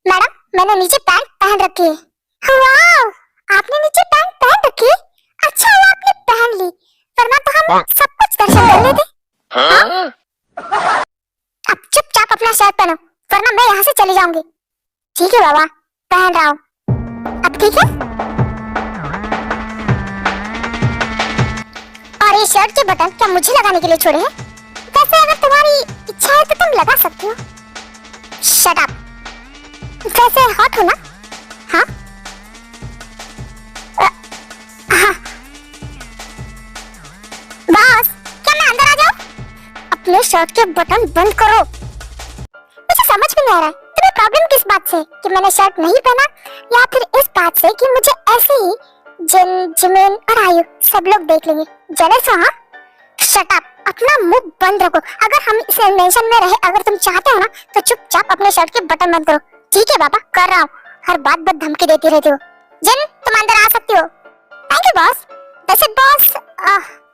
मैडम, मैंने नीचे पैंट पहन रखी है। वाओ, आपने नीचे पैंट पहन रखी है? अच्छा हुआ आपने पहन ली, वरना तो हम सब कुछ दर्शन कर लेते। हाँ? अब चुपचाप अपना शर्ट पहनो, वरना मैं यहाँ से चली जाऊंगी। ठीक है बाबा, पहन रहा हूँ। अब ठीक है? और ये शर्ट के बटन क्या मुझे लगाने के लिए छोड़े हैं? वैसे अगर तुम्हारी इच्छा है तो तुम लगा सकती हो। Shut up. वैसे हॉट हो ना? हाँ? हाँ। बॉस, क्या मैं अंदर आ जाऊँ? अपने शर्ट के बटन बंद करो। मुझे समझ में नहीं आ रहा है तुम्हें प्रॉब्लम किस बात से, कि मैंने शर्ट नहीं पहना, या फिर इस बात से कि मुझे ऐसे ही जिन, जिमिन और आयु सब लोग देख लेंगे। जेलस हो? हाँ? शट अप, अपना मुंह बंद रखो। अगर हम इस इन्वेंशन में रहे, अगर तुम चाहते हो ना, तो चुपचाप अपने शर्ट के बटन बंद करो। ठीक है बाबा, कर रहा हूँ। हर बात पर धमकी देती रहती हो। जिन, तुम अंदर आ सकती हो। Thank you boss. वैसे बॉस,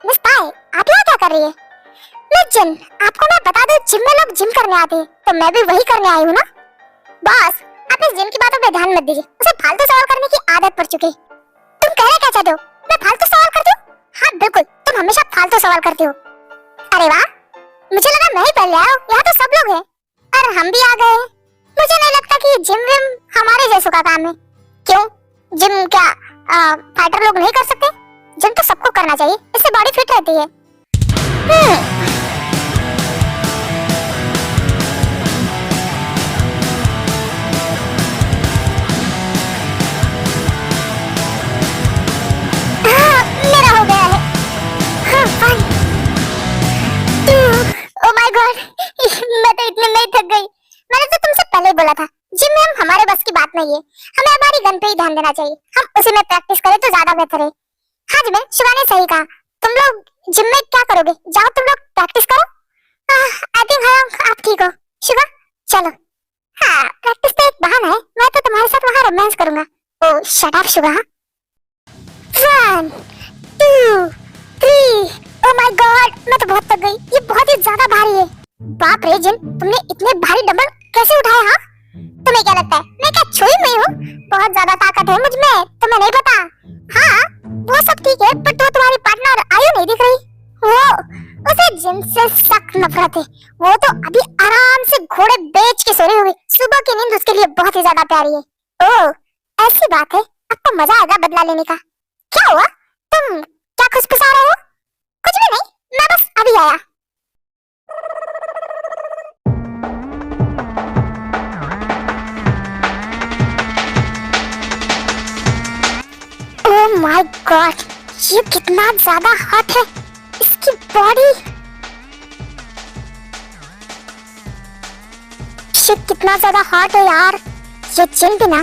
मिस पाए, आप यहाँ क्या कर रही है? मैं जिन, आपको मैं बता दूं, जिम में लोग जिम करने आते हैं, तो मैं भी वही करने आई हूँ ना। बॉस, आप इस जिम की बातों पे ध्यान मत दीजिए, उसे फालतू सवाल करने की आदत पड़ चुकी है। तुम कह रहे क्या चाहते हो? मैं फालतू सवाल करती हूँ? हाँ बिल्कुल, तुम हमेशा फालतू सवाल करती हो। अरे वाह, मुझे लगा मैं ही पहले आया हूँ, यहाँ तो सब लोग हैं और हम भी आ गए। मुझे नहीं लगता कि जिम विम हमारे जैसों का काम है। क्यों, जिम क्या फाइटर लोग नहीं कर सकते? जिम तो सबको करना चाहिए, इससे बॉडी फिट रहती है। मेरा हो गया है। हाँ, fine. Oh my God, मैं तो इतने में ही थक गई। मैंने तो तुमसे पहले ही बोला था, जिम में हमारे बस की बात नहीं है, हमें हमारी गन पे ही ध्यान देना चाहिए। हम उसी में प्रैक्टिस करें तो ज्यादा बेहतर है। हाँ जिमिन, शिवा ने सही कहा। तुम लोग जिम में क्या करोगे? जाओ तुम लोग प्रैक्टिस करो। आई थिंक हाँ, आप ठीक हो। शिवा चलो। हाँ, प्रैक्टिस तो एक बहाना है, मैं तो तुम्हारे साथ वहाँ रोमांस करूंगा। Oh shut up Shiva. 1 2 3। Oh my god, मैं तो बहुत थक गई, ये बहुत ही ज्यादा भारी है। बाप रे जिन, तुमने इतने भारी डंबल कैसे उठाए? हाँ, तुम्हें क्या लगता है मैं क्या छुई हुई हूँ? बहुत ज्यादा ताकत है मुझ में, तुम्हें नहीं पता? हाँ वो सब ठीक है, पर तो तुम्हारी पार्टनर आयु नहीं दिख रही। वो, उसे जिन से सख्त नफरत है। वो तो अभी आराम से घोड़े बेच के सो रही होगी, सुबह की नींद उसके लिए बहुत ही ज्यादा प्यारी है। ओह ऐसी बात है, अब तो मजा आएगा बदला लेने का। क्या हुआ, तुम क्या खुशफुसा रहे हो? कुछ भी नहीं, मैं बस अभी आया। ओह माय गॉड, ये कितना ज्यादा हॉट है, इसकी बॉडी। शिट कितना ज्यादा हॉट है यार। ये जिन भी ना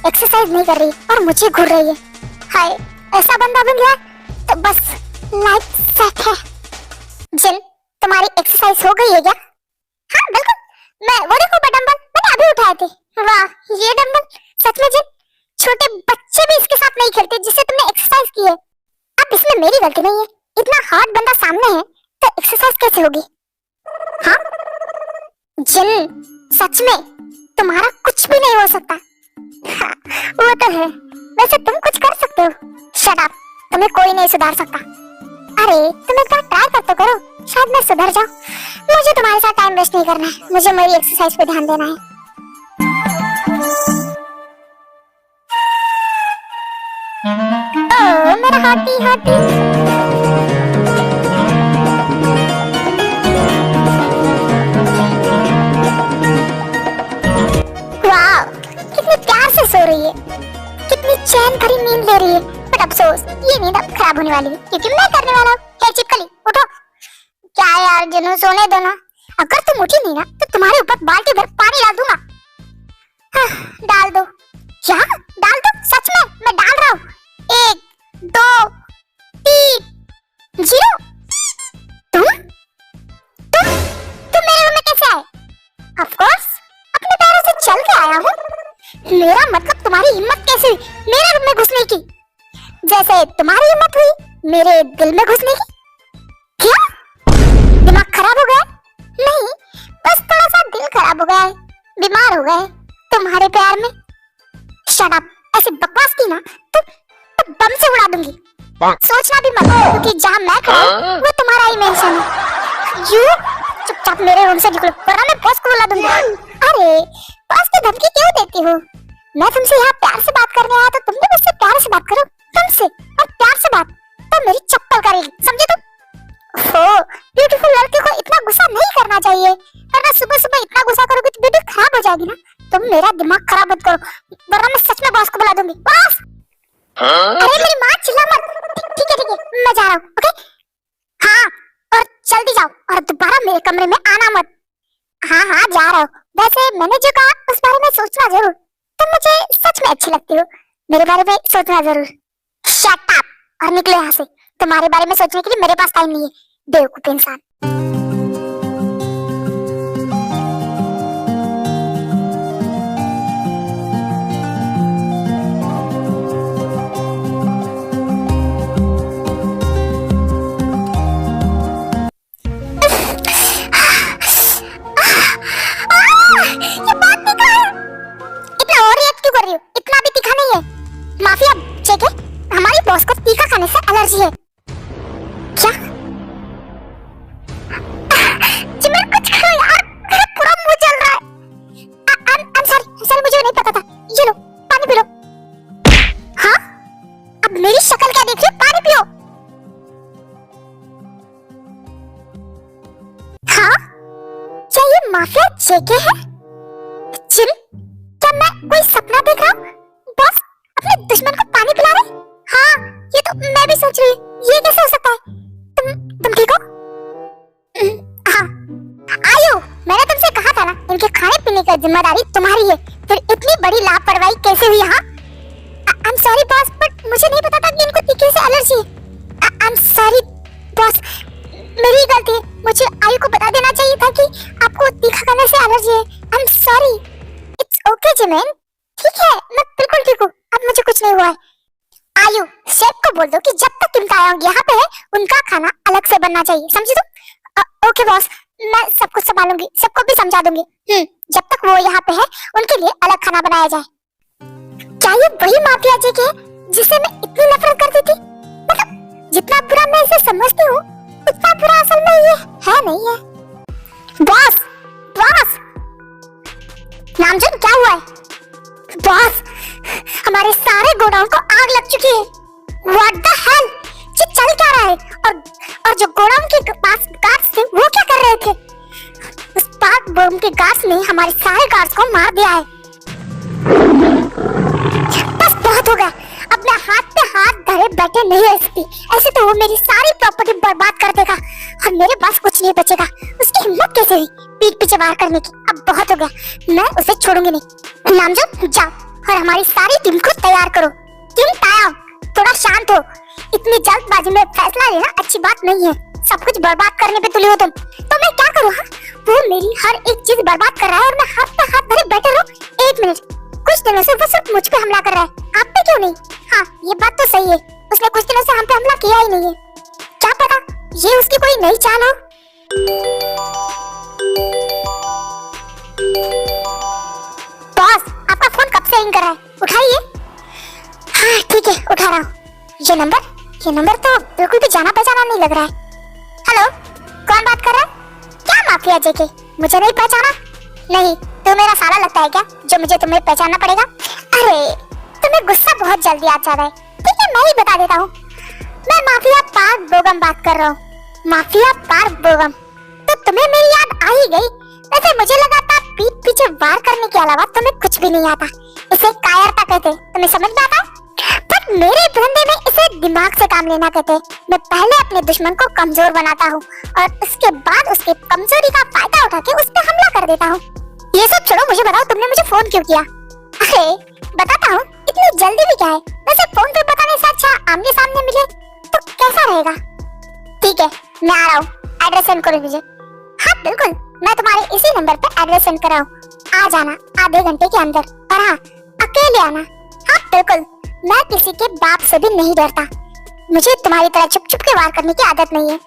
एक्सरसाइज नहीं कर रही और मुझे घूर रही है। हाय, ऐसा बंदा बन गया तो बस लाइफ सेट है। जिन, तुम्हारी एक्सरसाइज हो गई है क्या? हाँ बिल्कुल, मैं वो देखो डंबल मैंने अभी उठाए थे। वाह, ये डंबल सच में जिन, छोटे बच्चे भी इसके साथ नहीं खेलते जिससे तुमने एक्सरसाइज की है। अब इसमें मेरी गलती नहीं है, इतना हार्ड बंदा सामने है तो एक्सरसाइज कैसे होगी? हाँ जिन, सच में तुम्हारा कुछ भी नहीं हो सकता। हाँ, वो तो है, वैसे तुम कुछ कर सकते हो। शट अप, तुम्हें कोई नहीं सुधार सकता। अरे तुम एक बार ट्राई कर तो करो, शायद मैं सुधर जाऊं। मुझे तुम्हारे साथ टाइम वेस्ट नहीं करना है, मुझे मेरी एक्सरसाइज पे ध्यान देना है। ओ मेरा हाथी हाथी। वाह, कितनी प्यार से सो रही है, कितनी चैन भरी नींद ले रही है। बट अफसोस ये नींद अब खराब होने वाली है, क्योंकि मैं करने वाला हूँ। हे चिपकली उठो। क्या यार जिन्हों, सोने दो ना। अगर तुम उठी नहीं ना तो तुम्हारे ऊपर बाल्टी भर पानी डाल दूंगा। हाँ, डाल दो। क्या डाल दो? सच में मैं डाल रहा हूँ। 1 2 3 0। तुम मेरे रूम में कैसे आए? ऑफ कोर्स अपने पैरों से चल के आया हूँ। मेरा मतलब तुम्हारी हिम्मत कैसे हुई मेरे रूम में घुसने की, जैसे तुम्हारी हिम्मत हुई मेरे दिल में घुसने की। क्या दिमाग खराब हो गया? नहीं, बस थोड़ा सा दिल खराब हो गया है, बीमार हो गए तुम्हारे प्यार में। शट अप, ऐसे बकवास की ना तो बम से उड़ा दूंगी। सोचना भी मत, क्योंकि जहाँ मैं खड़ा हूँ वो तुम्हारा ही मेंशन है। यू चुपचाप मेरे रूम से निकलो, वरना मैं बॉस को बुला दूंगी। अरे बॉस की धमकी क्यों देती हो? मैं तुमसे यहाँ प्यार से बात करने आया, तो तुम भी मुझसे प्यार से बात करो। तुमसे और प्यार से बात तो मेरी चप्पल करेगी, समझे तुम? ओह ब्यूटीफुल लड़की को इतना गुस्सा नहीं करना चाहिए, वरना सुबह सुबह इतना गुस्सा करोगे तो ब्यूटी खराब हो जाएगी ना। तुम मेरा दिमाग खराब मत करो, वरना मैं सच में बॉस को बुला दूंगी। बॉस! अरे मेरी माँ, चिल्ला मत। ठीक है मैं जा रहा हूँ। ओके हाँ, और जल्दी जाओ और दोबारा मेरे कमरे में आना मत। हाँ जा रहा हूँ। वैसे मैंने जो कहा उस बारे में सोचना जरूर, तुम मुझे सच में अच्छी लगती हो, मेरे बारे में सोचना जरूर। शट अप और निकलो यहाँ से, तुम्हारे बारे में सोचने के लिए मेरे पास टाइम नहीं है, बेवकूफ इंसान। ये बात दिखा है। इतना और रिएक्ट क्यों कर रही हो? इतना भी तीखा नहीं है। माफिया चेक है, हमारी बॉस को तीखा खाने से एलर्जी है। क्या? जिमर कुछ करो यार, मेरा पूरा मुंह जल रहा है। I'm sorry, मुझे नहीं पता था। ये लो पानी पी लो। हाँ, अब मेरी शक्ल क्या देख रही हो? पानी पियो। हाँ, क्या ये माफिया जेके है? जिन, क्या मैं कोई सपना देख रहा हूँ? बॉस अपने दुश्मन को पानी पिला रहे? हाँ, ये तो मैं भी सोच रही हूँ, ये कैसे हो सकता है? तुम ठीक हो? हाँ, आयो, मैंने तुमसे कहा था ना, इनके खाने पीने की जिम्मेदारी तुम्हारी है, फिर इतनी बड़ी लापरवाही कैसे हुई? हाँ, I am sorry boss, but मुझे नहीं पता था कि इनको तीखे से एलर्जी है। आई एम सॉरी बॉस, मेरी गलती है, मुझे आयु को बता देना चाहिए था कि आपको तीखा खाने से एलर्जी है। I am sorry. It's okay Jimin, ठीक है, मैं बिल्कुल ठीक हूँ, अब मुझे कुछ नहीं हुआ है। आयु, शेफ को बोल दो कि जब तक तुम तायांग यहाँ पे है, उनका खाना अलग से बनना चाहिए, समझी तुम? ओके बॉस, मैं सब कुछ संभालूंगी, सबको भी समझा दूंगी। जब तक वो यहाँ पे है, उनके लिए अलग खाना बनाया जाए। क्या ये वही माफिया जेके है जिसे मैं इतनी नफरत करती थी? मतलब जितना बुरा मैं इसे समझती हूँ, उतना बुरा असल में ये है नहीं है। बॉस, नामजन क्या हुआ है? बॉस, हमारे सारे गोडाउन को आग लग चुकी है। What the hell? ये चल क्या रहा है? और जो गोडाउन के पास गार्ड्स थे, वो क्या कर रहे थे? उस पार्क बम के गार्ड्स ने हमारे सारे गार्ड्स को मार दिया है। बस बहुत हो गया, अब मैं हाथ पे हाथ धरे बैठे नहीं रह सकती। ऐसे तो वो मेरी सारी प्रॉपर्टी बर्बाद कर देगा और मेरे पास कुछ नहीं बचेगा। उसकी हिम्मत कैसे हुई पीठ पीछे वार करने की? अब बहुत हो गया, मैं उसे छोड़ूंगी नहीं। नामजन जाओ और हमारी सारी टीम को तैयार करो। टीम तायांग, थोड़ा शांत हो, इतनी जल्दबाजी में फैसला लेना अच्छी बात नहीं है। सब कुछ बर्बाद करने पे तुले हो तुम, तो मैं क्या करूँ? वो मेरी हर एक चीज बर्बाद कर रहा है और मैं हाथ पे हाथ धरे बैठे रहूं। 1 मिनट, कुछ दिनों से वो सिर्फ मुझ पे हमला कर रहा है, आप पे क्यों नहीं? हाँ, ये बात तो सही है, उसने कुछ दिनों से हम पे हमला किया ही नहीं है। क्या पता ये उसकी कोई नई चाल हो। बॉस, आपका फोन कब से रिंग कर रहा है? उठाइए। हाँ ठीक है, उठा रहा हूँ। ये नंबर ये नंबर तो बिल्कुल भी जाना पहचाना नहीं लग रहा है। हेलो, कौन बात कर रहा है? क्या माफिया जेके? मुझे नहीं पहचाना? नहीं, तू मेरा साला लगता है क्या जो मुझे तुम्हें पहचानना पड़ेगा? अरे तुम्हें गुस्सा बहुत जल्दी आ जाता है। ठीक है, मैं ही बता देता हूँ। मैं माफिया पार्क बोगम बात कर रहा हूँ। Mafia Park Bogum. तो तुम्हें मेरी याद आ ही गई। वैसे मुझे लगा था पीठ पीछे वार करने के अलावा तुम्हें कुछ भी नहीं आता। इसे कायरता कहते, तुम्हें समझ में आता? बट मेरे धंधे में इसे दिमाग से काम लेना कहते। मैं पहले अपने दुश्मन को कमजोर बनाता हूँ और उसके बाद उसके कमजोरी का फायदा उठा के उस पर हमला कर देता हूँ। ये सब छोड़ो, मुझे बताओ तुमने मुझे फोन क्यों किया? अरे बताता हूँ, इतनी जल्दी भी क्या है? वैसे फोन पे बताने से अच्छा आमने सामने मिले तो कैसा रहेगा? ठीक है, मैं आ रहा हूँ। एड्रेस सेंड करो मुझे। हाँ बिल्कुल, मैं तुम्हारे इसी नंबर पे एड्रेस सेंड कर रहा हूँ। आ जाना आधे घंटे के अंदर, और हाँ अकेले आना। हाँ बिल्कुल, मैं किसी के बाप से भी नहीं डरता। मुझे तुम्हारी तरह चुप चुप के वार करने की आदत नहीं है।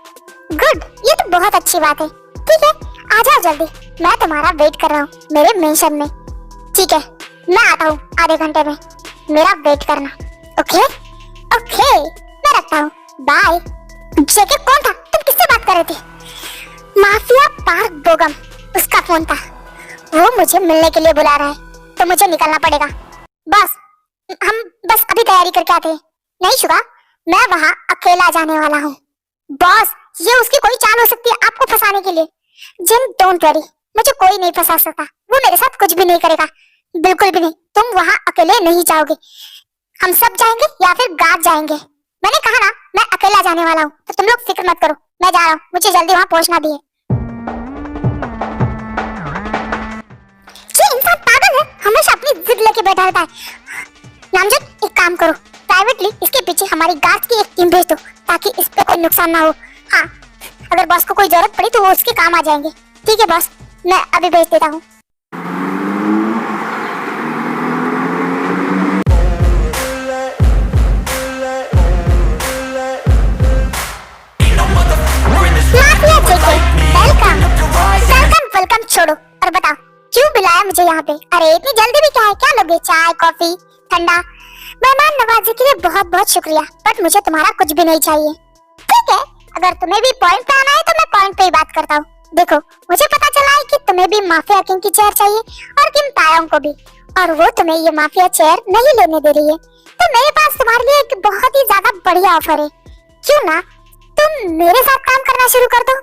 गुड, ये तो बहुत अच्छी बात है। ठीक है, आ जाओ जल्दी, मैं तुम्हारा वेट कर रहा हूँ मेरे मेंशन में। ठीक है, मैं आता हूँ आधे घंटे में, मेरा वेट करना। ओके ओके, मैं रखता हूँ, बाय। जेके कौन था? तुम किससे बात कर रहे थे? माफिया पार्क बोगम, उसका फोन था। वो मुझे मिलने के लिए बुला रहा है, तो मुझे निकलना पड़ेगा। बस हम बस अभी तैयारी करके आते हैं। नहीं शुगा, मैं वहाँ अकेला जाने वाला हूँ। बॉस, ये उसकी कोई चाल हो सकती है आपको फंसाने के लिए। जिन डोंट वरी, मुझे कोई नहीं फंसा सकता। वो मेरे साथ कुछ भी नहीं करेगा, बिल्कुल भी नहीं। तुम वहाँ अकेले नहीं जाओगे, हम सब जाएंगे या फिर गार्ड जाएंगे। मैंने कहा ना, मैं अकेला जाने वाला हूँ, तो तुम लोग फिक्र मत करो, मैं जा रहा हूँ। मुझे जल्दी वहाँ पहुँचना भी है। ये इंसान पागल है, हमेशा अपनी जिद लेके बैठा रहता है। नामजद, एक काम करो, प्राइवेटली इसके पीछे हमारी गार्ड की एक टीम भेज दो, ताकि इस पे कोई नुकसान ना हो। हाँ, अगर बॉस को कोई जरूरत पड़ी तो वो उसके काम आ जाएंगे। ठीक है बॉस, मैं अभी भेज देता हूँ। वेलकम छोड़ो और बताओ क्यों बुलाया मुझे यहाँ पे? अरे इतनी जल्दी भी क्या है? क्या लोगे? चाय, कॉफी, ठंडा? मेहमान नवाजी के लिए बहुत बहुत शुक्रिया, बट मुझे तुम्हारा कुछ भी नहीं चाहिए। ठीक है, अगर तुम्हें भी पॉइंट पे आना है तो मैं पॉइंट पे ही बात करता हूँ। देखो, मुझे पता चला है कि तुम्हें भी माफिया किंग की चेयर चाहिए और किम तायोंग को भी, और वो तुम्हें ये माफिया चेयर नहीं लेने दे रही है। तो मेरे पास तुम्हारे लिए एक बहुत ही ज्यादा बढ़िया ऑफर है। क्यों ना तुम मेरे साथ काम करना शुरू कर दो?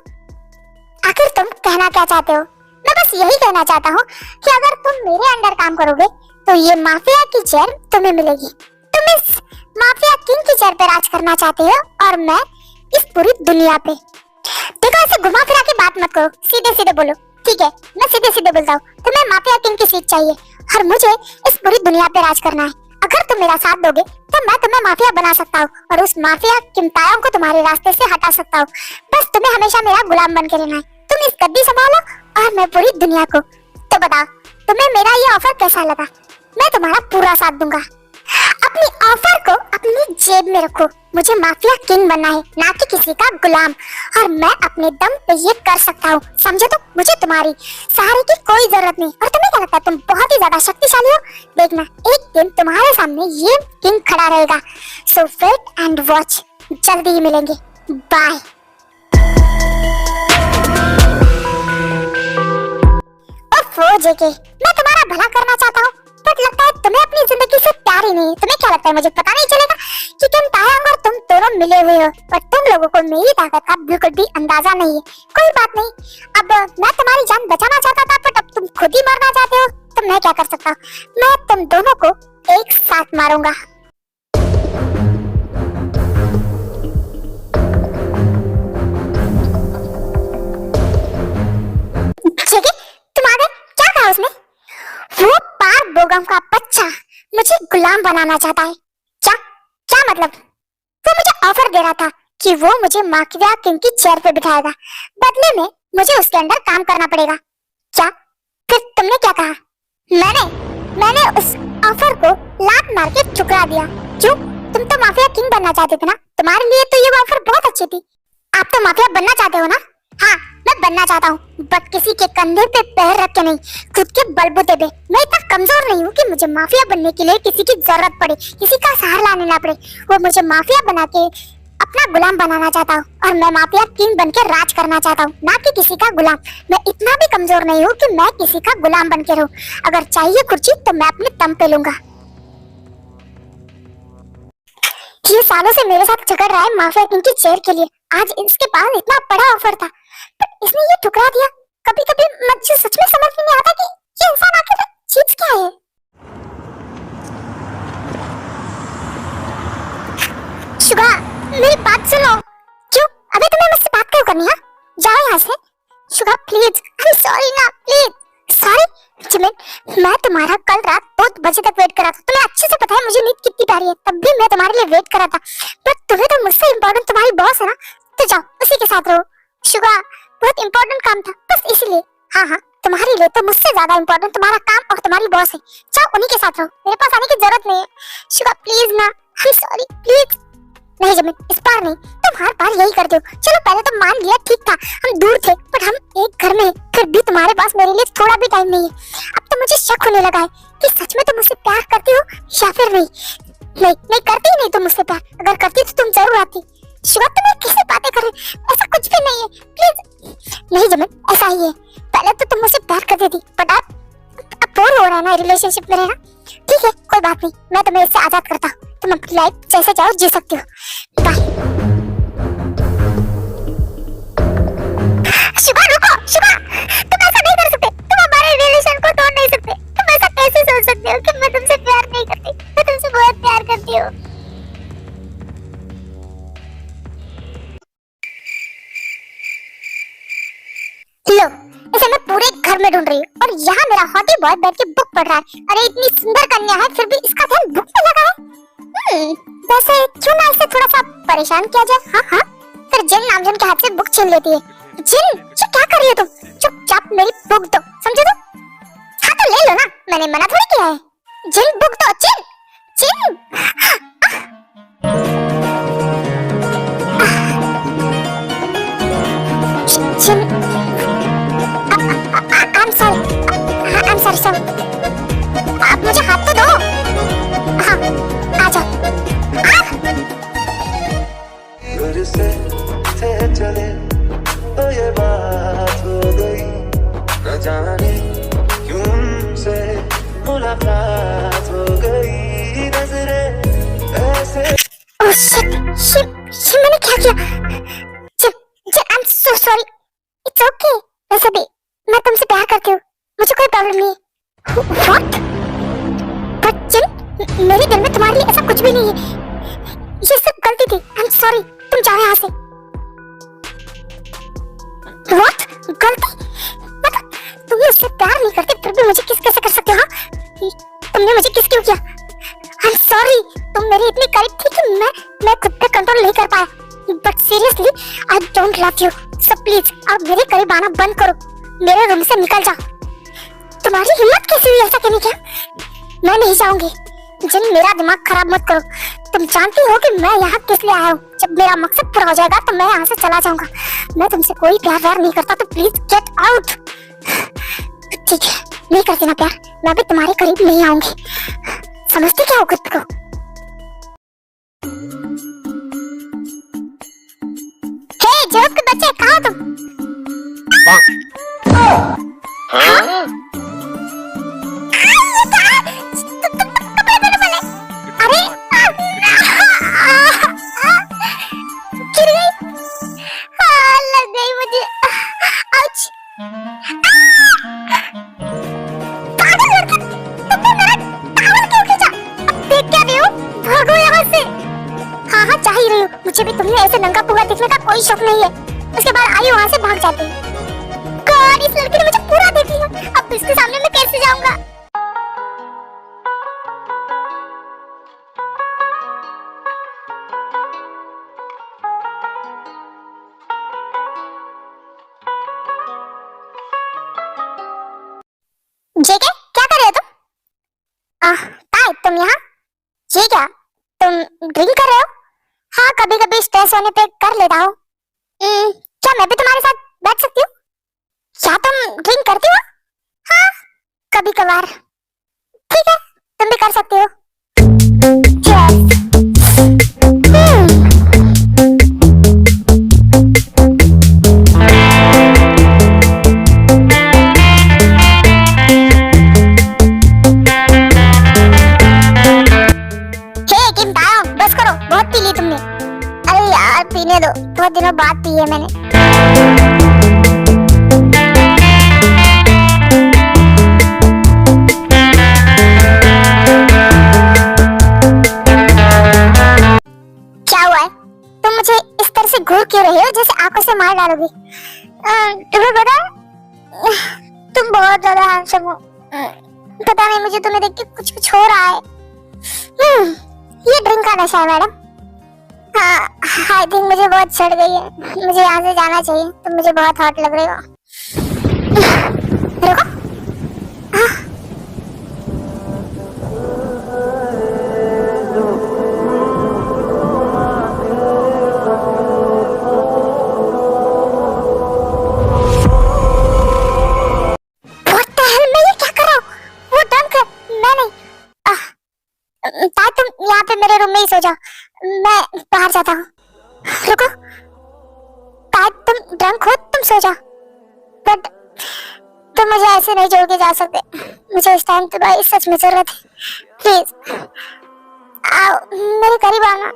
आखिर तुम कहना क्या चाहते हो? मैं बस यही कहना चाहता हूँ कि अगर तुम मेरे अंडर काम करोगे तो ये माफिया की चेयर तुम्हें मिलेगी। तुम इस माफिया किंग की चेयर पे राज करना चाहते हो और मैं इस पूरी दुनिया पे। देखो, ऐसे घुमा फिरा के बात मत करो, सीधे सीधे बोलो। ठीक है, मैं सीधे सीधे बोलता हूँ, तुम्हें माफिया किंग की सीट चाहिए और मुझे इस पूरी दुनिया पे राज करना है। अगर तुम मेरा साथ दोगे तो मैं तुम्हें माफिया बना सकता हूँ और उस माफिया किम तायोंग को तुम्हारे रास्ते से हटा सकता हूँ। बस तुम्हें हमेशा मेरा गुलाम बन के रहना है। तुम इस गद्दी संभालो और मैं पूरी दुनिया को। तो बताओ, तुम्हें मेरा ये ऑफर कैसा लगा? मैं तुम्हारा पूरा साथ दूंगा। अपनी ऑफर को अपनी जेब में रखो। मुझे माफिया किंग बनना है, ना कि किसी का गुलाम, और मैं अपने दम पे ये कर सकता हूँ। समझे? तो मुझे तुम्हारी सहारे की कोई जरूरत नहीं। और तुम्हें क्या लगता है तुम बहुत ही ज्यादा शक्तिशाली हो? देखना, एक दिन तुम्हारे सामने ये किंग खड़ा रहेगा। सो वेट एंड वॉच, जल्दी ही मिलेंगे। बाय। जेके, मैं तुम्हारा भला करना चाहता हूँ, बट लगता है तुम्हें अपनी जिंदगी से प्यार ही नहीं है। तुम्हें क्या लगता है मुझे पता नहीं चलेगा कि किम तायोंग और तुम दोनों मिले हुए हो? पर तुम लोगों को मेरी ताकत का बिल्कुल भी अंदाजा नहीं है। कोई बात नहीं, अब मैं तुम्हारी जान बचाना चाहता था, बट अब तुम खुद ही मरना चाहते हो, तो मैं क्या कर सकता हूँ? मैं तुम दोनों को एक साथ मारूंगा। उसने वो पार्क बोगम का बच्चा मुझे गुलाम बनाना चाहता है। क्या क्या मतलब? वो मुझे ऑफर दे रहा था कि वो मुझे माफिया किंग की चेयर पे बिठाएगा, बदले में मुझे उसके अंडर काम करना पड़ेगा। क्या? फिर तुमने क्या कहा? मैंने उस ऑफर को लात मार के ठुकरा दिया। क्यों? तुम तो माफिया किंग बनना चाहते थे ना, तुम्हारे लिए तो ये ऑफर बहुत अच्छी थी। आप तो माफिया बनना चाहते हो ना? हाँ, मैं बनना चाहता हूँ, बट किसी के कंधे पे पैर रख के नहीं, खुद के बलबूते पे। मैं इतना कमजोर नहीं हूँ कि मुझे माफिया बनने के लिए किसी की जरूरत पड़े, किसी का सहारा लेना पड़े। वो मुझे माफिया बना के अपना गुलाम बनाना चाहता हूँ और मैं माफिया किंग बनके राज करना चाहता हूँ, ना कि किसी का गुलाम। मैं इतना भी कमजोर नहीं हूँ कि मैं किसी का गुलाम बनके रहूँ। अगर चाहिए कुर्सी तो मैं अपने दम पे लूंगा। ये सालों से मेरे साथ झगड़ रहा है माफिया किंग की चेयर के लिए। आज इसके पास इतना बड़ा ऑफर था पर इसने ये ठुकरा दिया। कभी कभी मुझे सच में समझ में नहीं आता कि ये इंसान आखिर चीज क्या है। शुगा, मेरी बात सुनो। क्यों? अबे तुम्हें मुझसे बात क्यों करनी है? जाओ यहाँ से। Suga please, I am sorry ना, प्लीज। सॉरी जिमिन, मैं तुम्हारा कल रात 2 बजे तक वेट करा था। तुम्हें अच्छे से पता है मुझे नींद कितनी प्यारी है, तब भी मैं तुम्हारे लिए वेट करा था। पर तुम्हें तो मुझसे इम्पोर्टेंट तुम्हारी बॉस है ना, तो जाओ उसी के साथ रहो। शुगा, बहुत इम्पोर्टेंट काम था बस इसीलिए। हाँ, तुम्हारे लिए तो मुझसे ज्यादा इम्पोर्टेंट तुम्हारा काम और तुम्हारी बॉस है। जाओ उन्हीं के साथ रहो, मेरे पास आने की जरूरत नहीं है। शुगा प्लीज ना, आई एम सॉरी प्लीज। नहीं जिमिन, इस बार नहीं, तुम हर बार यही करते हो। चलो पहले तो मान लिया, ठीक था हम दूर थे पर हम एक घर में हैं, फिर भी तुम्हारे पास मेरे लिए थोड़ा भी टाइम नहीं है। अब तो मुझे शक होने लगा है कि सच में तुम मुझसे प्यार करती हो या फिर नहीं। नहीं करती ही नहीं तुम मुझसे प्यार। अगर करती तो तुम जरूर आती। शिवा, तुम कैसी बातें कर रही? ऐसा कुछ भी नहीं है, प्लीज। नहीं जिमिन, ऐसा ही है। पहले तो तुम मुझसे प्यार करती थी बट अब बोर हो रहा है ना रिलेशनशिप में रहना। ठीक है, कोई बात नहीं, मैं तुम्हें इससे आजाद करता हूँ। तुम अपनी लाइफ जैसे चाहो जी सकती हो। बाय। शिवा रुको, शिवा तुम ऐसा नहीं कर सकते। तुम हमारे रिलेशन को तोड़ नहीं सकते। तुम ऐसा कैसे सोच सकते हो कि मैं तुमसे प्यार नहीं करती? मैं तुमसे बहुत प्यार करती हूँ। लो, इसे मैं पूरे घर में ढूंढ रही हूँ और यहाँ मेरा हॉटी बॉय बैठ के बुक पढ़ रहा है। अरे इतनी सुंदर कन्या है फिर भी इसका ध्यान बुक में लगा है। वैसे क्यों ना इसे थोड़ा सा परेशान किया जाए। हाँ, फिर जिन नामजन के हाथ से बुक छीन लेती है। जिन, ये क्या कर रही हो तुम? चुपचाप मेरी बुक दो, समझे तुम? हाँ तो ले लो ना, मैंने मना थोड़ी किया है। जिन बुक दो, जिन जिन। जिन, I'm sorry सर। आप मुझे हाथ तो दो। हाँ, आ जाओ। घर से थे चले तो ये बात हो गई, न जाने क्यों उनसे मुलाकात हो गई। नजरें ऐसे ओह शिट, मैंने क्या किया? I'm so sorry. It's okay. वैसे भी मैं तुमसे प्यार करती हूँ, मुझे कोई प्रॉब्लम नहीं है। What? पर जिन, मेरे दिल में तुम्हारे लिए ऐसा कुछ भी नहीं है। ये सब गलती थी। I'm sorry. तुम जाओ यहाँ से। What? गलती? मतलब तुम मुझसे प्यार नहीं करते फिर भी मुझे किस कैसे कर सकते हो? हाँ? तुमने मुझे किस क्यों किया? I'm sorry. तुम मेरी इतनी करीब थी कि मैं खुद पे कंट्रोल नहीं कर पाया। But seriously, I don't love you. So please, अब मेरे करीब आना बंद करो। मेरे रूम से निकल जाओ। तुम्हारी हिम्मत कैसे हुई ऐसा कहने की? मैं नहीं जाऊंगी। जिन, मेरा दिमाग खराब मत करो। तुम जानती हो कि मैं यहाँ किस लिए आया हूँ। जब मेरा मकसद पूरा हो जाएगा तो मैं यहाँ से चला जाऊंगा। मैं तुमसे कोई प्यार नहीं करता, तो प्लीज गेट आउट। ठीक है, नहीं करती ना प्यार, मैं भी तुम्हारे करीब नहीं आऊंगी। समझती क्या हो खुद को? हे जोक के बच्चे, कहाँ हो तुम? मुझे भी तुम्हें ऐसे नंगा पूरा दिखने का कोई शौक नहीं है। उसके बाद आई वहाँ से भाग जाती। गॉड, इस लड़की ने मुझे पूरा देख लिया। अब इसके सामने मैं कैसे जाऊंगा? जेके, क्या कर रहे हो तुम? ताई, तुम यहाँ? ये क्या, तुम ड्रिंक कर रहे हो? हाँ, कभी कभी स्ट्रेस होने पे कर लेता हूँ। क्या मैं भी तुम्हारे साथ बैठ सकती हूँ? क्या तुम ड्रिंक करती हो? हाँ, कभी कभार। ठीक है, तुम भी कर सकती हो। बहुत दिनों बाद पी है मैंने। क्या हुआ है? तुम मुझे इस तरह से घूर क्यों रहे हो जैसे आंखों से मार डालोगी? तुम्हें पता है तुम बहुत ज्यादा हैंडसम हो। पता नहीं मुझे तुम्हें देख के कुछ कुछ हो रहा है। ये ड्रिंक का नशा है मैडम। हाँ आई थिंक मुझे बहुत चढ़ गई है, मुझे यहाँ से जाना चाहिए। तुम मुझे बहुत हॉट लग रहे हो। रुको। तुम यहाँ पे मेरे रूम में ही सो जाओ, मैं बाहर जाता हूँ। रुको, तुम ड्रंक हो, तुम सो जाओ, बट तुम मुझे ऐसे नहीं छोड़ के जा सकते। मुझे इस टाइम तुम्हारी सच में जरूरत है। प्लीज आओ मेरे करीब आना।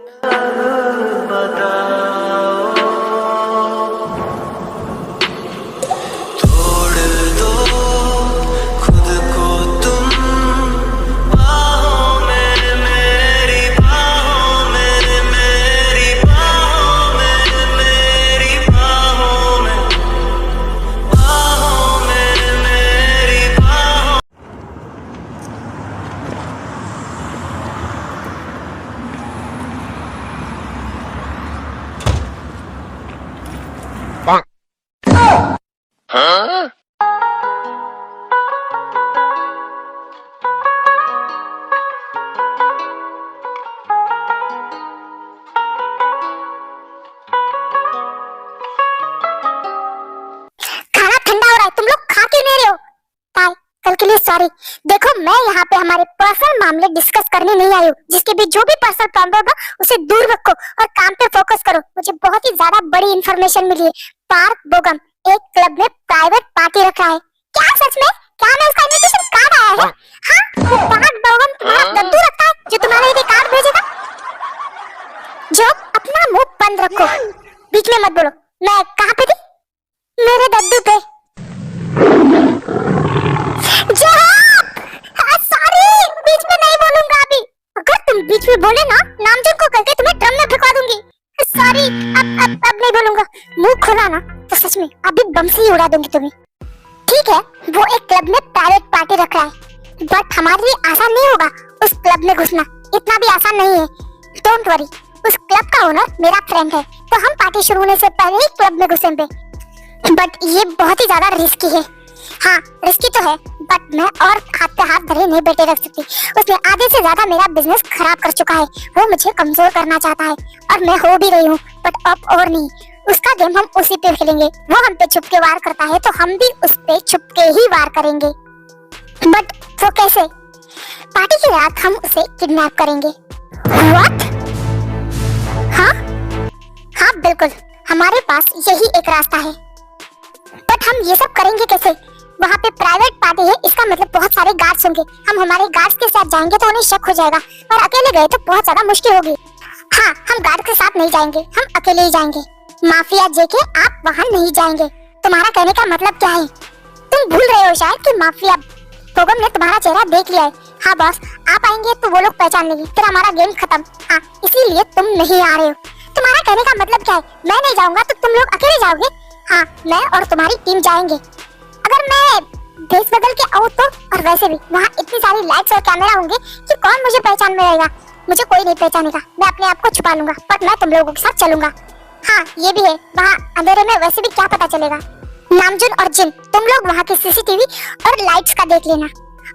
के लिए सॉरी। देखो मैं यहाँ पे हमारे पर्सनल मामले डिस्कस करने नहीं आई हूँ। जिसके भी जो भी पर्सनल प्रॉब्लम होगा उसे दूर रखो और काम पे फोकस करो। मुझे बहुत ही ज्यादा बड़ी इंफॉर्मेशन मिली है। पार्क बोगम एक क्लब में प्राइवेट पार्टी रख रहा है। क्या सच में? क्या मैं उसका इनविटेशन कार्ड आया है? हाँ वो पार्क बोगम तुम्हारा दद्दू रखता है जो तुम्हारे लिए कार्ड भेजेगा। जो अपना मुंह बंद रखो, बीच में मत बोलो। मैं कहाँ पे थी? मेरे दद्दू पे। सॉरी बीच में नहीं बोलूंगा अभी। अगर तुम बीच में बोले ना नामजन को करके तुम्हें ड्रम में भिजवा दूंगी। सॉरी अब नहीं बोलूंगा। मुंह खोला ना तो सच में अभी बम से ही उड़ा दूंगी तुम्हें। ठीक है वो एक क्लब में प्राइवेट पार्टी रख रहा है, बट हमारे लिए आसान नहीं होगा उस क्लब में घुसना। इतना भी आसान नहीं है। डोंट वरी, उस क्लब का ओनर मेरा फ्रेंड है, तो हम पार्टी शुरू होने से पहले ही क्लब में घुसेंगे। बट ये बहुत ही ज्यादा रिस्की है। हाँ रिस्की तो है, बट मैं और हाथ पे हाथ धरे नहीं बैठे रख सकती। उसने आधे से ज्यादा मेरा बिजनेस खराब कर चुका है। वो मुझे कमजोर करना चाहता है और मैं हो भी रही हूँ, बट अब और नहीं। उसका गेम हम उसी पे खेलेंगे। वो हम पे छुप के वार करता है तो हम भी उस पे छुप के ही वार करेंगे। बट वो कैसे? पार्टी की रात हम उसे किडनैप करेंगे। व्हाट? हाँ बिल्कुल, हमारे पास यही एक रास्ता है। बट हम ये सब करेंगे कैसे? वहाँ पे प्राइवेट पार्टी है, इसका मतलब बहुत सारे गार्ड्स होंगे। हम हमारे गार्ड्स के साथ जाएंगे तो उन्हें शक हो जाएगा, और अकेले गए तो बहुत ज्यादा मुश्किल होगी। हाँ हम गार्ड के साथ नहीं जाएंगे, हम अकेले ही जाएंगे। माफिया जेके आप वहाँ नहीं जाएंगे। तुम्हारा कहने का मतलब क्या है? तुम भूल रहे हो शायद कि माफिया बोगम ने तुम्हारा चेहरा देख लिया है। हाँ बॉस, आप आएंगे तो वो लोग पहचान लेंगे, फिर हमारा गेम खत्म। हाँ इसीलिए तुम नहीं आ रहे हो। तुम्हारा कहने का मतलब क्या है? मैं नहीं जाऊंगा तो तुम लोग अकेले जाओगे? हाँ मैं और तुम्हारी टीम जाएंगे। अगर मैं देश बदल के आऊँ तो? और वैसे भी वहाँ इतनी सारी लाइट्स और कैमरा होंगे कि कौन मुझे पहचान में रहेगा? मुझे कोई नहीं पहचानेगा। मैं अपने आप को छुपा लूंगा, बट मैं तुम लोगों के साथ चलूंगा। हाँ ये भी है, वहाँ अंधेरे में वैसे भी क्या पता चलेगा। नामजुन और जिन तुम लोग वहाँ के सीसीटीवी और लाइट्स का देख लेना,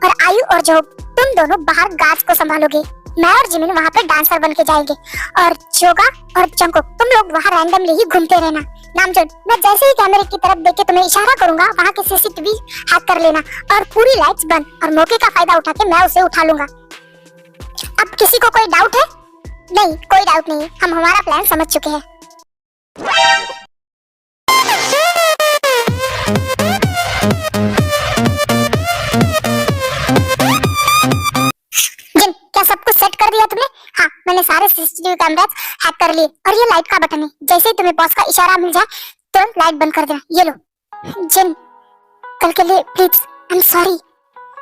और आयु और जोग तुम दोनों बाहर गार्ड्स को संभालोगे। मैं और जिमिन वहाँ पे डांसर बन के जाएंगे, और जोगा और जंको तुम लोग वहाँ रैंडमली ही घूमते रहना। नामजुन मैं जैसे ही कैमरे की तरफ देख के तुम्हें इशारा करूंगा वहाँ के सीसीटीवी हैक कर लेना, और पूरी लाइट्स बंद, और मौके का फायदा उठा के मैं उसे उठा लूंगा। अब किसी को कोई डाउट है? नहीं कोई डाउट नहीं, हम हमारा प्लान समझ चुके हैं। जिन क्या सब कुछ सेट कर दिया तुमने? हाँ मैंने सारे सीसीटीवी सीसीटीवी कैमरास हैक कर लिए और ये लाइट का बटन है, जैसे ही तुम्हें बॉस का इशारा मिल जाए तुरंत लाइट बंद कर देना। ये लो जिन, कल के लिए प्लीज आई एम सॉरी।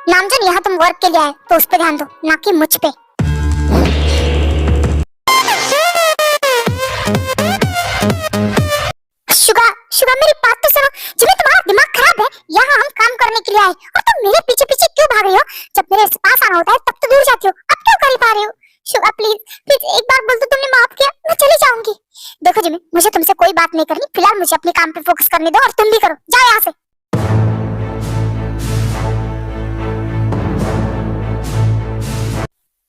नामजन यहाँ तुम वर्क के लिए आए तो उस पे ध्यान दो, ना कि मुझ पे। शुगा मेरी बात तो सुनो, जिन्हें तुम्हारा दिमाग खराब है, यहाँ हम काम करने के लिए आए और तुम मेरे पीछे पीछे क्यों भाग रही हो? जब मेरे पास आना होता है तब तो दूर जाती हो, अब क्यों कर पा रही हो? शुगा प्लीज प्लीज एक बार बोल दो तुमने माफ किया, मैं चली जाऊंगी। देखो जिमी, मुझे तुमसे कोई बात नहीं करनी, फिलहाल मुझे अपने काम पे फोकस करने दो और तुम भी करो, जाओ यहाँ से।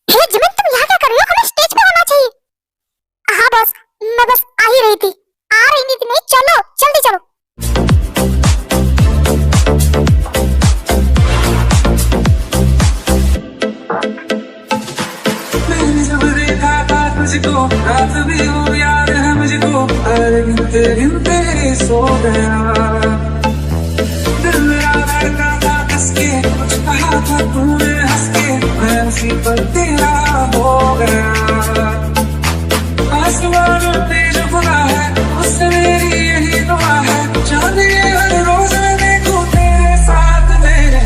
हे जिमी, तुम यहाँ क्या कर रही हो? हमें स्टेज पे होना चाहिए। हाँ बॉस, मैं बस आ ही रही थी। आ रही नहीं थी, नहीं, चलो जल्दी चलो। मैंने जब देखा था तुझको, रात भी हो याद है मुझको, अरे गिनते गिनते सो गया। दिल मेरा धड़का था कसके, कुछ कहा था तूने हंस के, मैं उसी पर तेरा हो गया। आसमान पे जो खुदा है उससे मेरी यही दुआ है, चांदी हर रोज मैं देखूं तेरे साथ मेरे।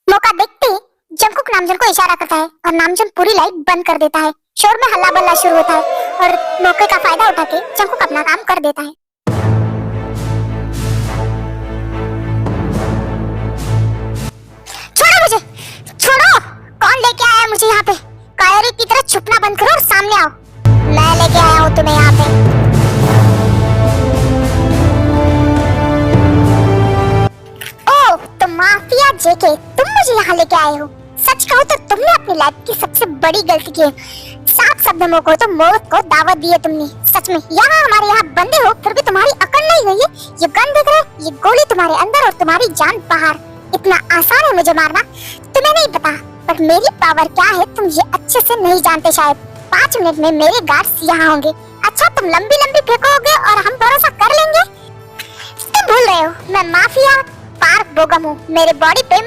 मौका देखते ही जंगकुक नामजन को इशारा करता है और नामजन पूरी लाइट बंद कर देता है। शोर में हल्ला बल्ला शुरू होता है और मौके का फायदा उठा के जंगकुक अपना काम कर देता है। छोड़ो मुझे, छोड़ो। कौन लेके आया है मुझे यहाँ पे? कायरी की तरह छुपना बंद करो और सामने आओ। मैं लेके आया हूँ तुम्हें यहाँ पे। ओह, तो माफिया जेके, तुम मुझे यहाँ लेके आए हो। सच कहो तो तुमने अपनी लाइफ की सबसे बड़ी गलती की है। साफ शब्दों में कहो तो मौत को दावत दी है तुमने। सच में यहाँ हमारे यहाँ बंदे हो, फिर भी तुम्हारी अकड़ नहीं गई है। ये गन देख रहे हो, ये गोली तुम्हारे अंदर और तुम्हारी जान बाहर। इतना आसान है मुझे मारना, तुम्हें नहीं पता, पर मेरी पावर क्या है तुम ये अच्छे से नहीं जानते शायद। 5 मिनट में मेरे गार्ड्स यहाँ होंगे। अच्छा, तुम लंबी लंबी फेंकोगे और हम भरोसा कर लेंगे? तुम भूल रहे हो, मैं माफिया पार्क बोगम हूँ। मेरे बॉडी पे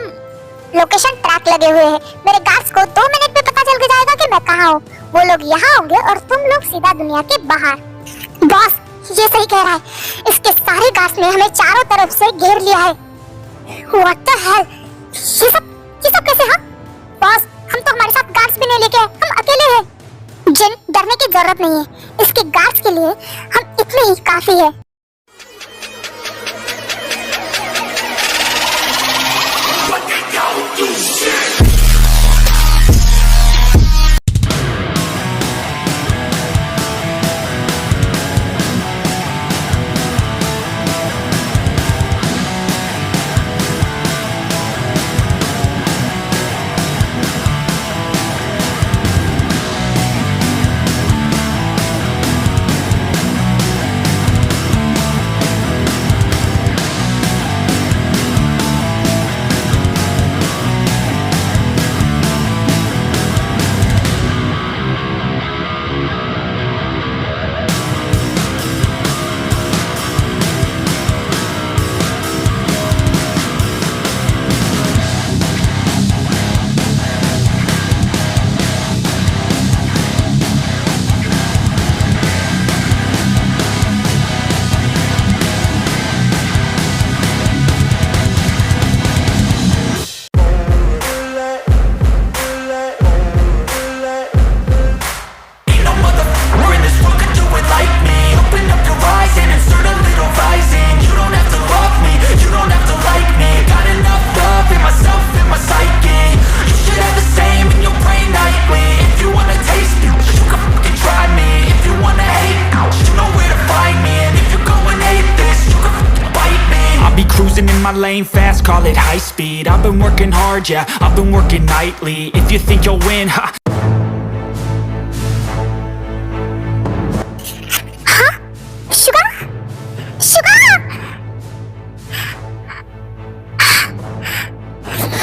लोकेशन ट्रैक लगे हुए हैं। मेरे गार्ड्स को 2 मिनट में पता चल जाएगा कि मैं कहाँ हूँ। वो लोग यहाँ होंगे और तुम लोग सीधा दुनिया के बाहर। बॉस, ये सही कह रहा है। इसके सारे गार्ड्स ने हमें चारों तरफ से घेर लिया है। What the hell? ये सब कैसे? हाँ बॉस, हम तो हमारे साथ गार्ड्स भी नहीं लेके आए, हम अकेले हैं। जिन, डरने की जरूरत नहीं है, इसके गार्ड्स के लिए हम इतने ही काफी है। my lane fast, call it high speed. I've been working hard, yeah, I've been working nightly. If you think you'll win, ha. Huh? Sugar? Sugar?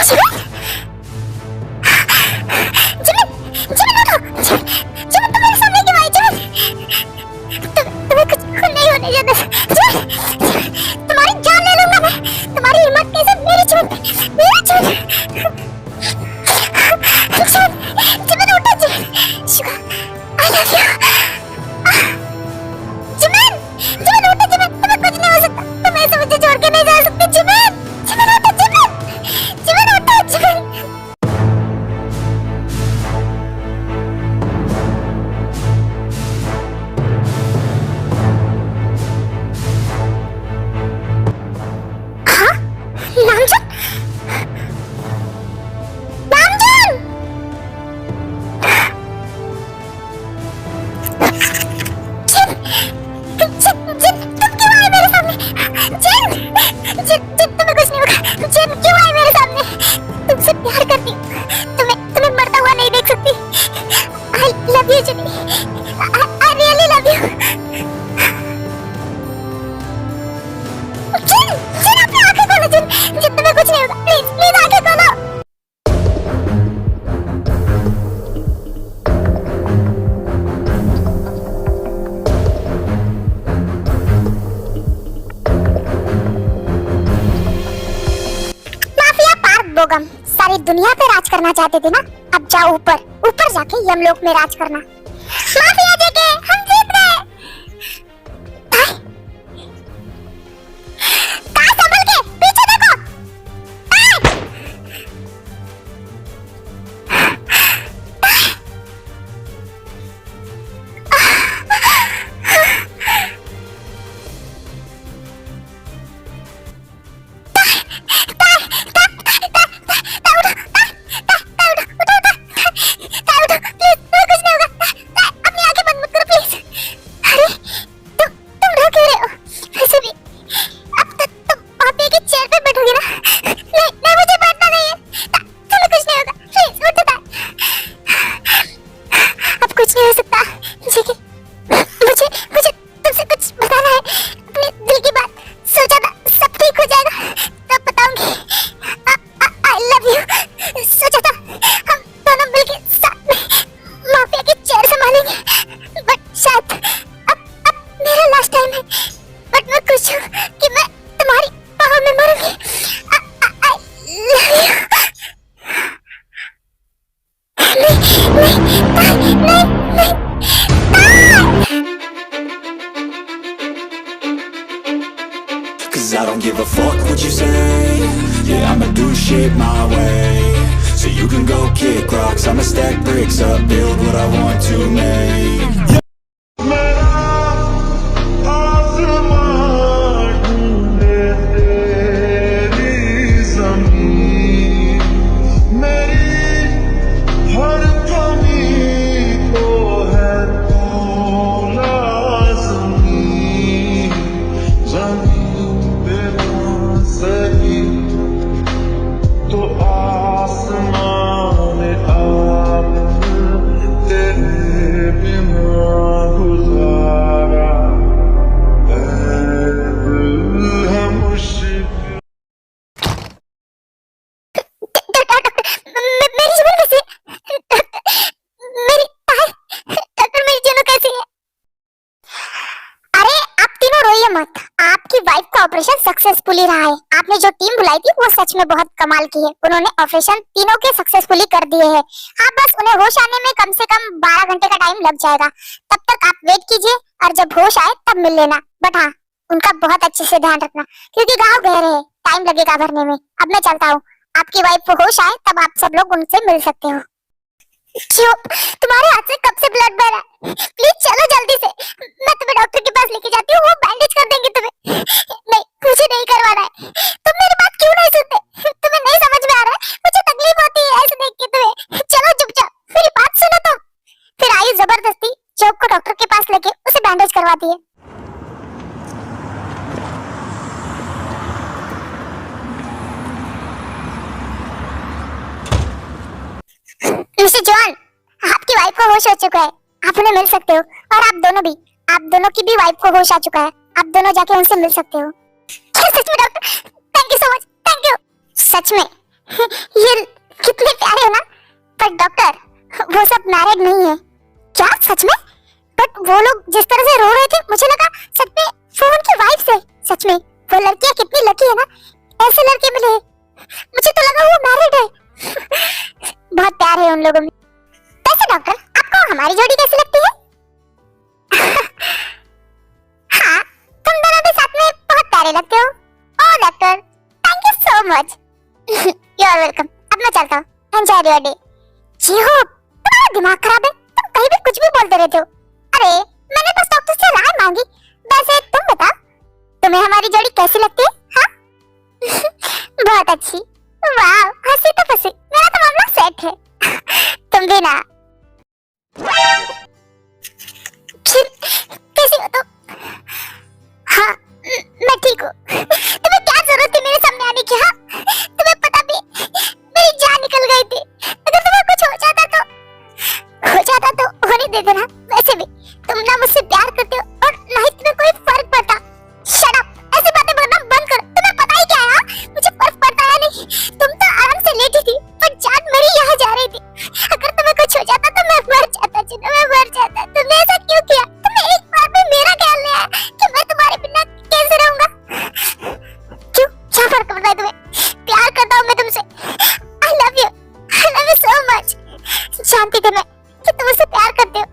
Sugar? Jimin, no! Jimin, तुम मेरे सामने क्यों आई? तुम्हें कुछ नहीं होने देना। तुम्हारी जान ले लूंगा मैं। तुम्हारी हिम्मत कैसे? मेरी जिमिन, वो गम सारी दुनिया पे राज करना चाहते थे ना, अब जाओ ऊपर, ऊपर जाके यमलोक में राज करना। माफिया जेके, हम जीत गए। कहाँ संभल के, पीछे देखो। Cause I don't give a fuck what you say. Yeah, I'ma do shit my way. So you can go kick rocks, I'ma stack bricks up, build what I want to make. आपकी वाइफ का ऑपरेशन सक्सेसफुली रहा है। आपने जो टीम बुलाई थी वो सच में बहुत कमाल की है। उन्होंने ऑपरेशन तीनों के सक्सेसफुली कर दिए हैं। हाँ, बस उन्हें होश आने में कम से कम 12 घंटे का टाइम लग जाएगा। तब तक आप वेट कीजिए और जब होश आए तब मिल लेना। बट हाँ, उनका बहुत अच्छे से ध्यान रखना क्योंकि गाँव गहरे है, टाइम लगेगा भरने में। अब मैं चलता हूँ, आपकी वाइफ को होश आए तब आप सब लोग उनसे मिल सकते हो। क्यों? तुम्हारे हाथ से कब से ब्लड बह रहा है? प्लीज चलो जल्दी से, मैं तुम्हें डॉक्टर के पास लेके जाती हूँ, वो बैंडेज कर देंगे तुम्हें। नहीं, मुझे नहीं करवाना है। तुम मेरी बात क्यों नहीं सुनते? तुम्हें नहीं समझ में आ रहा है? मुझे तकलीफ होती है ऐसे देख के तुम्हें। चलो चुपचाप, मेरी बात सुनो तो। फिर आई जबरदस्ती जॉब को डॉक्टर के पास लेके उसे बैंडेज करवाती है। मिस्टर जॉन, आपकी वाइफ को होश हो चुका है, आप उन्हें मिल सकते हो। और आप दोनों भी, आप दोनों की भी वाइफ को होश आ चुका है, आप दोनों जाके उनसे मिल सकते हो। सच में doctor, thank you so much, thank you. सच में ये कितने प्यारे हो ना। पर डॉक्टर, वो सब मैरिड नहीं है। क्या सच में? बट वो लोग जिस तरह से रो रहे थे, मुझे लगा सच में वो उनकी वाइफ है। सच में वो लड़कियां कितनी लकी है ना, ऐसे लड़के मिले। मुझे तो लगा वो मैरिड है। बहुत प्यार है उन लोगों में। वैसे डॉक्टर, आपको हमारी जोड़ी कैसी लगती है? हाँ, तुम दोनों भी साथ में बहुत प्यारे लगते हो। Oh doctor, thank you so much. You are welcome. अब मैं चलता हूँ, एंजॉय योर डे। जी हो, तुम्हारा दिमाग खराब है, तुम कहीं भी कुछ भी बोलते रहते हो। अरे मैंने बस डॉक्टर से राय मांगी। वैसे तुम बताओ, तुम्हें हमारी जोड़ी कैसी लगती है? हाँ? बहुत अच्छी। वाह, हंसी तो फंसी, मेरा तो मामला सेट है। तुम भी ना। कैसी हो तुम? हाँ, मैं ठीक हूँ। तुम्हें क्या जरूरत थी मेरे सामने आने की? हाँ, तुम्हें पता भी मेरी जान निकल गई थी। अगर तुम्हें कुछ हो जाता तो होने दे देना। वैसे भी तुम ना मुझसे प्यार करते हो और ना ही तुम्हें कोई फर्क पड़ता। शट अप, ऐसी बातें बोलना बंद करो। तुम्हें पता ही क्या है? मुझे फर्क पड़ता है नहीं। तुम तो आराम से लेटी थी पर जान मेरी यहाँ जा रही थी। अगर तुम्हें कुछ हो जानती थी मैं कि तुम मुझसे प्यार करते हो।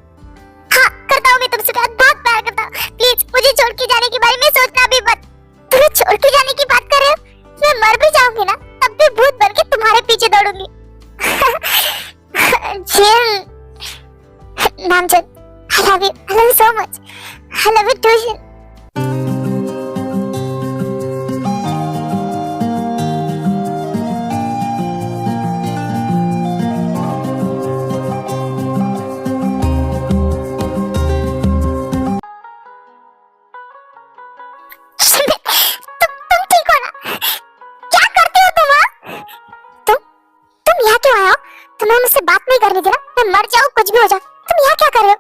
हाँ, करता हूँ मैं तुमसे प्यार, बहुत प्यार करता हूँ। प्लीज मुझे छोड़ के जाने के बारे में सोचना भी मत। तुम्हें छोड़ के जाने की बात कर रहे हो? मैं मर भी जाऊंगी ना, तब भी भूत बन के तुम्हारे पीछे दौड़ूंगी। जिन, नामजन, I love you so much. I love you too, Jill. तुम ठीक हो ना? क्या करते हो तुम? तुम यहाँ क्यों आए हो? तुम्हें मुझसे बात नहीं करनी थी ना? मैं मर जाऊँ, कुछ भी हो जाए, तुम यहाँ क्या कर रहे हो?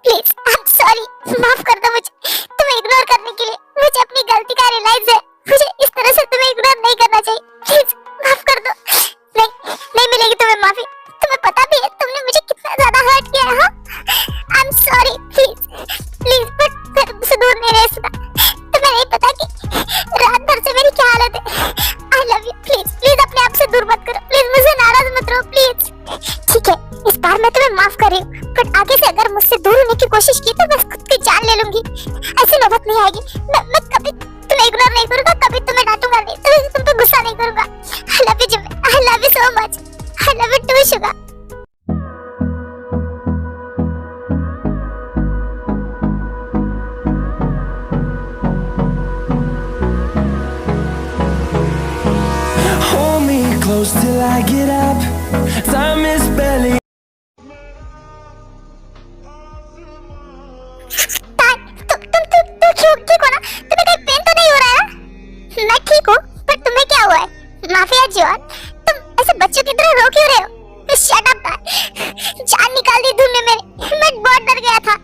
प्लीज, आई एम सॉरी, माफ कर दो मुझे तुम्हें इग्नोर करने के लिए। मुझे अपनी गलती का रियलाइज है, मुझे इस तरह से तुम्हें इग्नोर नहीं करना चाहिए। प्लीज माफ कर दो। नहीं मिलेगी तुम्हें माफी। तुम्हें पता भी है तुमने मुझे कितना ज्यादा हर्ट किया है। I am sorry, please but मैं तुमसे दूर नहीं रह सकता। तुम्हें नहीं पता कि रात भर से मेरी क्या हालत है। आई लव यू, प्लीज अपने आप से दूर मत करो। प्लीज मुझे नाराज मत रहो, प्लीज। ठीक है, इस बार मैं तुम्हें माफ कर रही हूँ, बट आगे से अगर मुझसे दूर होने की कोशिश की तो मैं खुद की जान ले लूंगी। ऐसी नौबत नहीं आएगी। मैं कभी तुम्हें इग्नोर नहीं करूंगा, कभी तुम्हें डांटूंगा नहीं, तुम पे गुस्सा नहीं करूंगा। I love you Jimmy, I love you so much. I love you too Sugar. Hold me close till I get up. Time is barely. तुम ठीक हो ना? तुम्हें कोई पेन तो नहीं हो रहा है? मैं ठीक हूँ, पर तुम्हें क्या हुआ है? माफिया जॉन, तुम ऐसे बच्चों की तरह रो क्यों रहे हो? शट अप यार, जान निकाल दी तुमने मेरी। मैं बहुत डर गया था।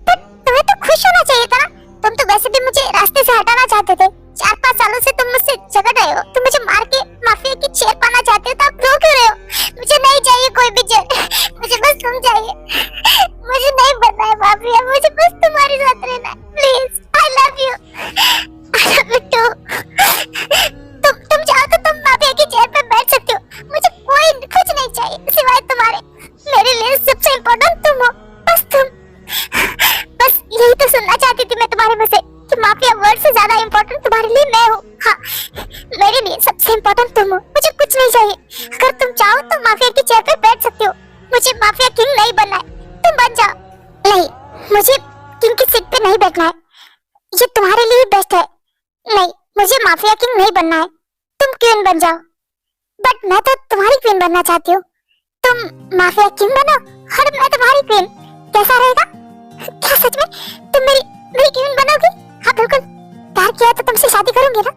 पर तुम्हें तो खुश होना चाहिए था ना? तुम तो वैसे भी मुझे रास्ते से हटाना चाहते थे। 4-5 सालों से तुम मुझसे झगड़ रहे हो, तुम मुझे मार के माफिया की चेयर पाना चाहते हो, तो आप रो क्यों रहे हो? मुझे नहीं चाहिए कोई भी चेयर, मुझे बस तुम चाहिए। मुझे नहीं बनना है माफिया, मुझे बस तुम्हारे साथ रहना है। Please, I love you, I love you too. तुम चाहो तो तुम माफिया की चेयर पे बैठ सकते हो। मुझे कोई कुछ नहीं चाहिए सिवाय तुम्हारे। मेरे लिए सबसे इम्पोर्टेंट तुम हो, बस तुम। बस यही तो सुनना चाहती थी मैं तुम्हारे मुंह से कि माफिया वर्ड से ज्यादा इम्पोर्टेंट तुम्हारे लिए मैं हूँ। हाँ, मेरे लिए सबसे इम्पोर्टेंट तुम हो, मुझे कुछ नहीं चाहिए। अगर तुम चाहो तो माफिया की चेयर पे बैठ सकते हो। मुझे माफिया किंग नहीं बनना है, तुम बन जाओ। नहीं, मुझे किंग की सीट पे नहीं बैठना है, ये तुम्हारे लिए बेस्ट है। नहीं, मुझे माफिया किंग नहीं बनना है, तुम क्वीन बन जाओ। बट मैं तो तुम्हारी क्वीन बनना चाहती हूँ। तुम माफिया किंग बनो और मैं तुम्हारी क्वीन। कैसा रहेगा? क्या सच में तुम मेरी क्वीन बनोगी? हाँ बिल्कुल, प्यार किया तो तुमसे शादी करूंगी ना।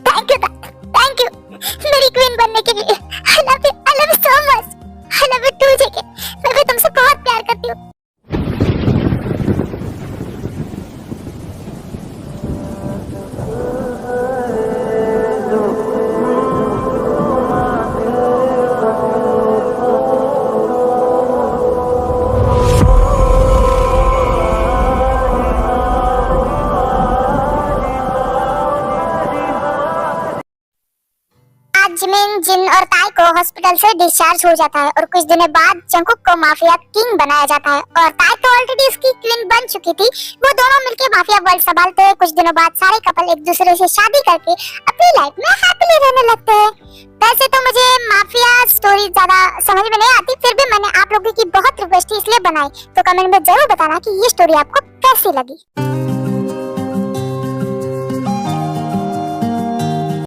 थैंक यू मेरी क्वीन बनने के लिए। I love you so much. I love you too JK, मैं भी तुमसे बहुत प्यार करती हूँ। जिमिन, जिन और ताई को हॉस्पिटल से डिस्चार्ज हो जाता है और कुछ दिनों बाद जंगकुक को माफिया किंग बनाया जाता है। और ताई तो ऑलरेडी उसकी क्वीन बन चुकी थी। वो दोनों मिलकर माफिया वर्ल्ड संभालते हैं। कुछ दिनों बाद सारे कपल एक दूसरे से शादी करके अपनी लाइफ में हैप्पीली रहने लगते हैं। वैसे तो मुझे माफिया स्टोरी ज्यादा समझ में नहीं आती, फिर भी मैंने आप लोगों की बहुत रिक्वेस्ट थी इसलिए बनाई। तो कमेंट में जरूर बताना कि ये स्टोरी आपको कैसी लगी।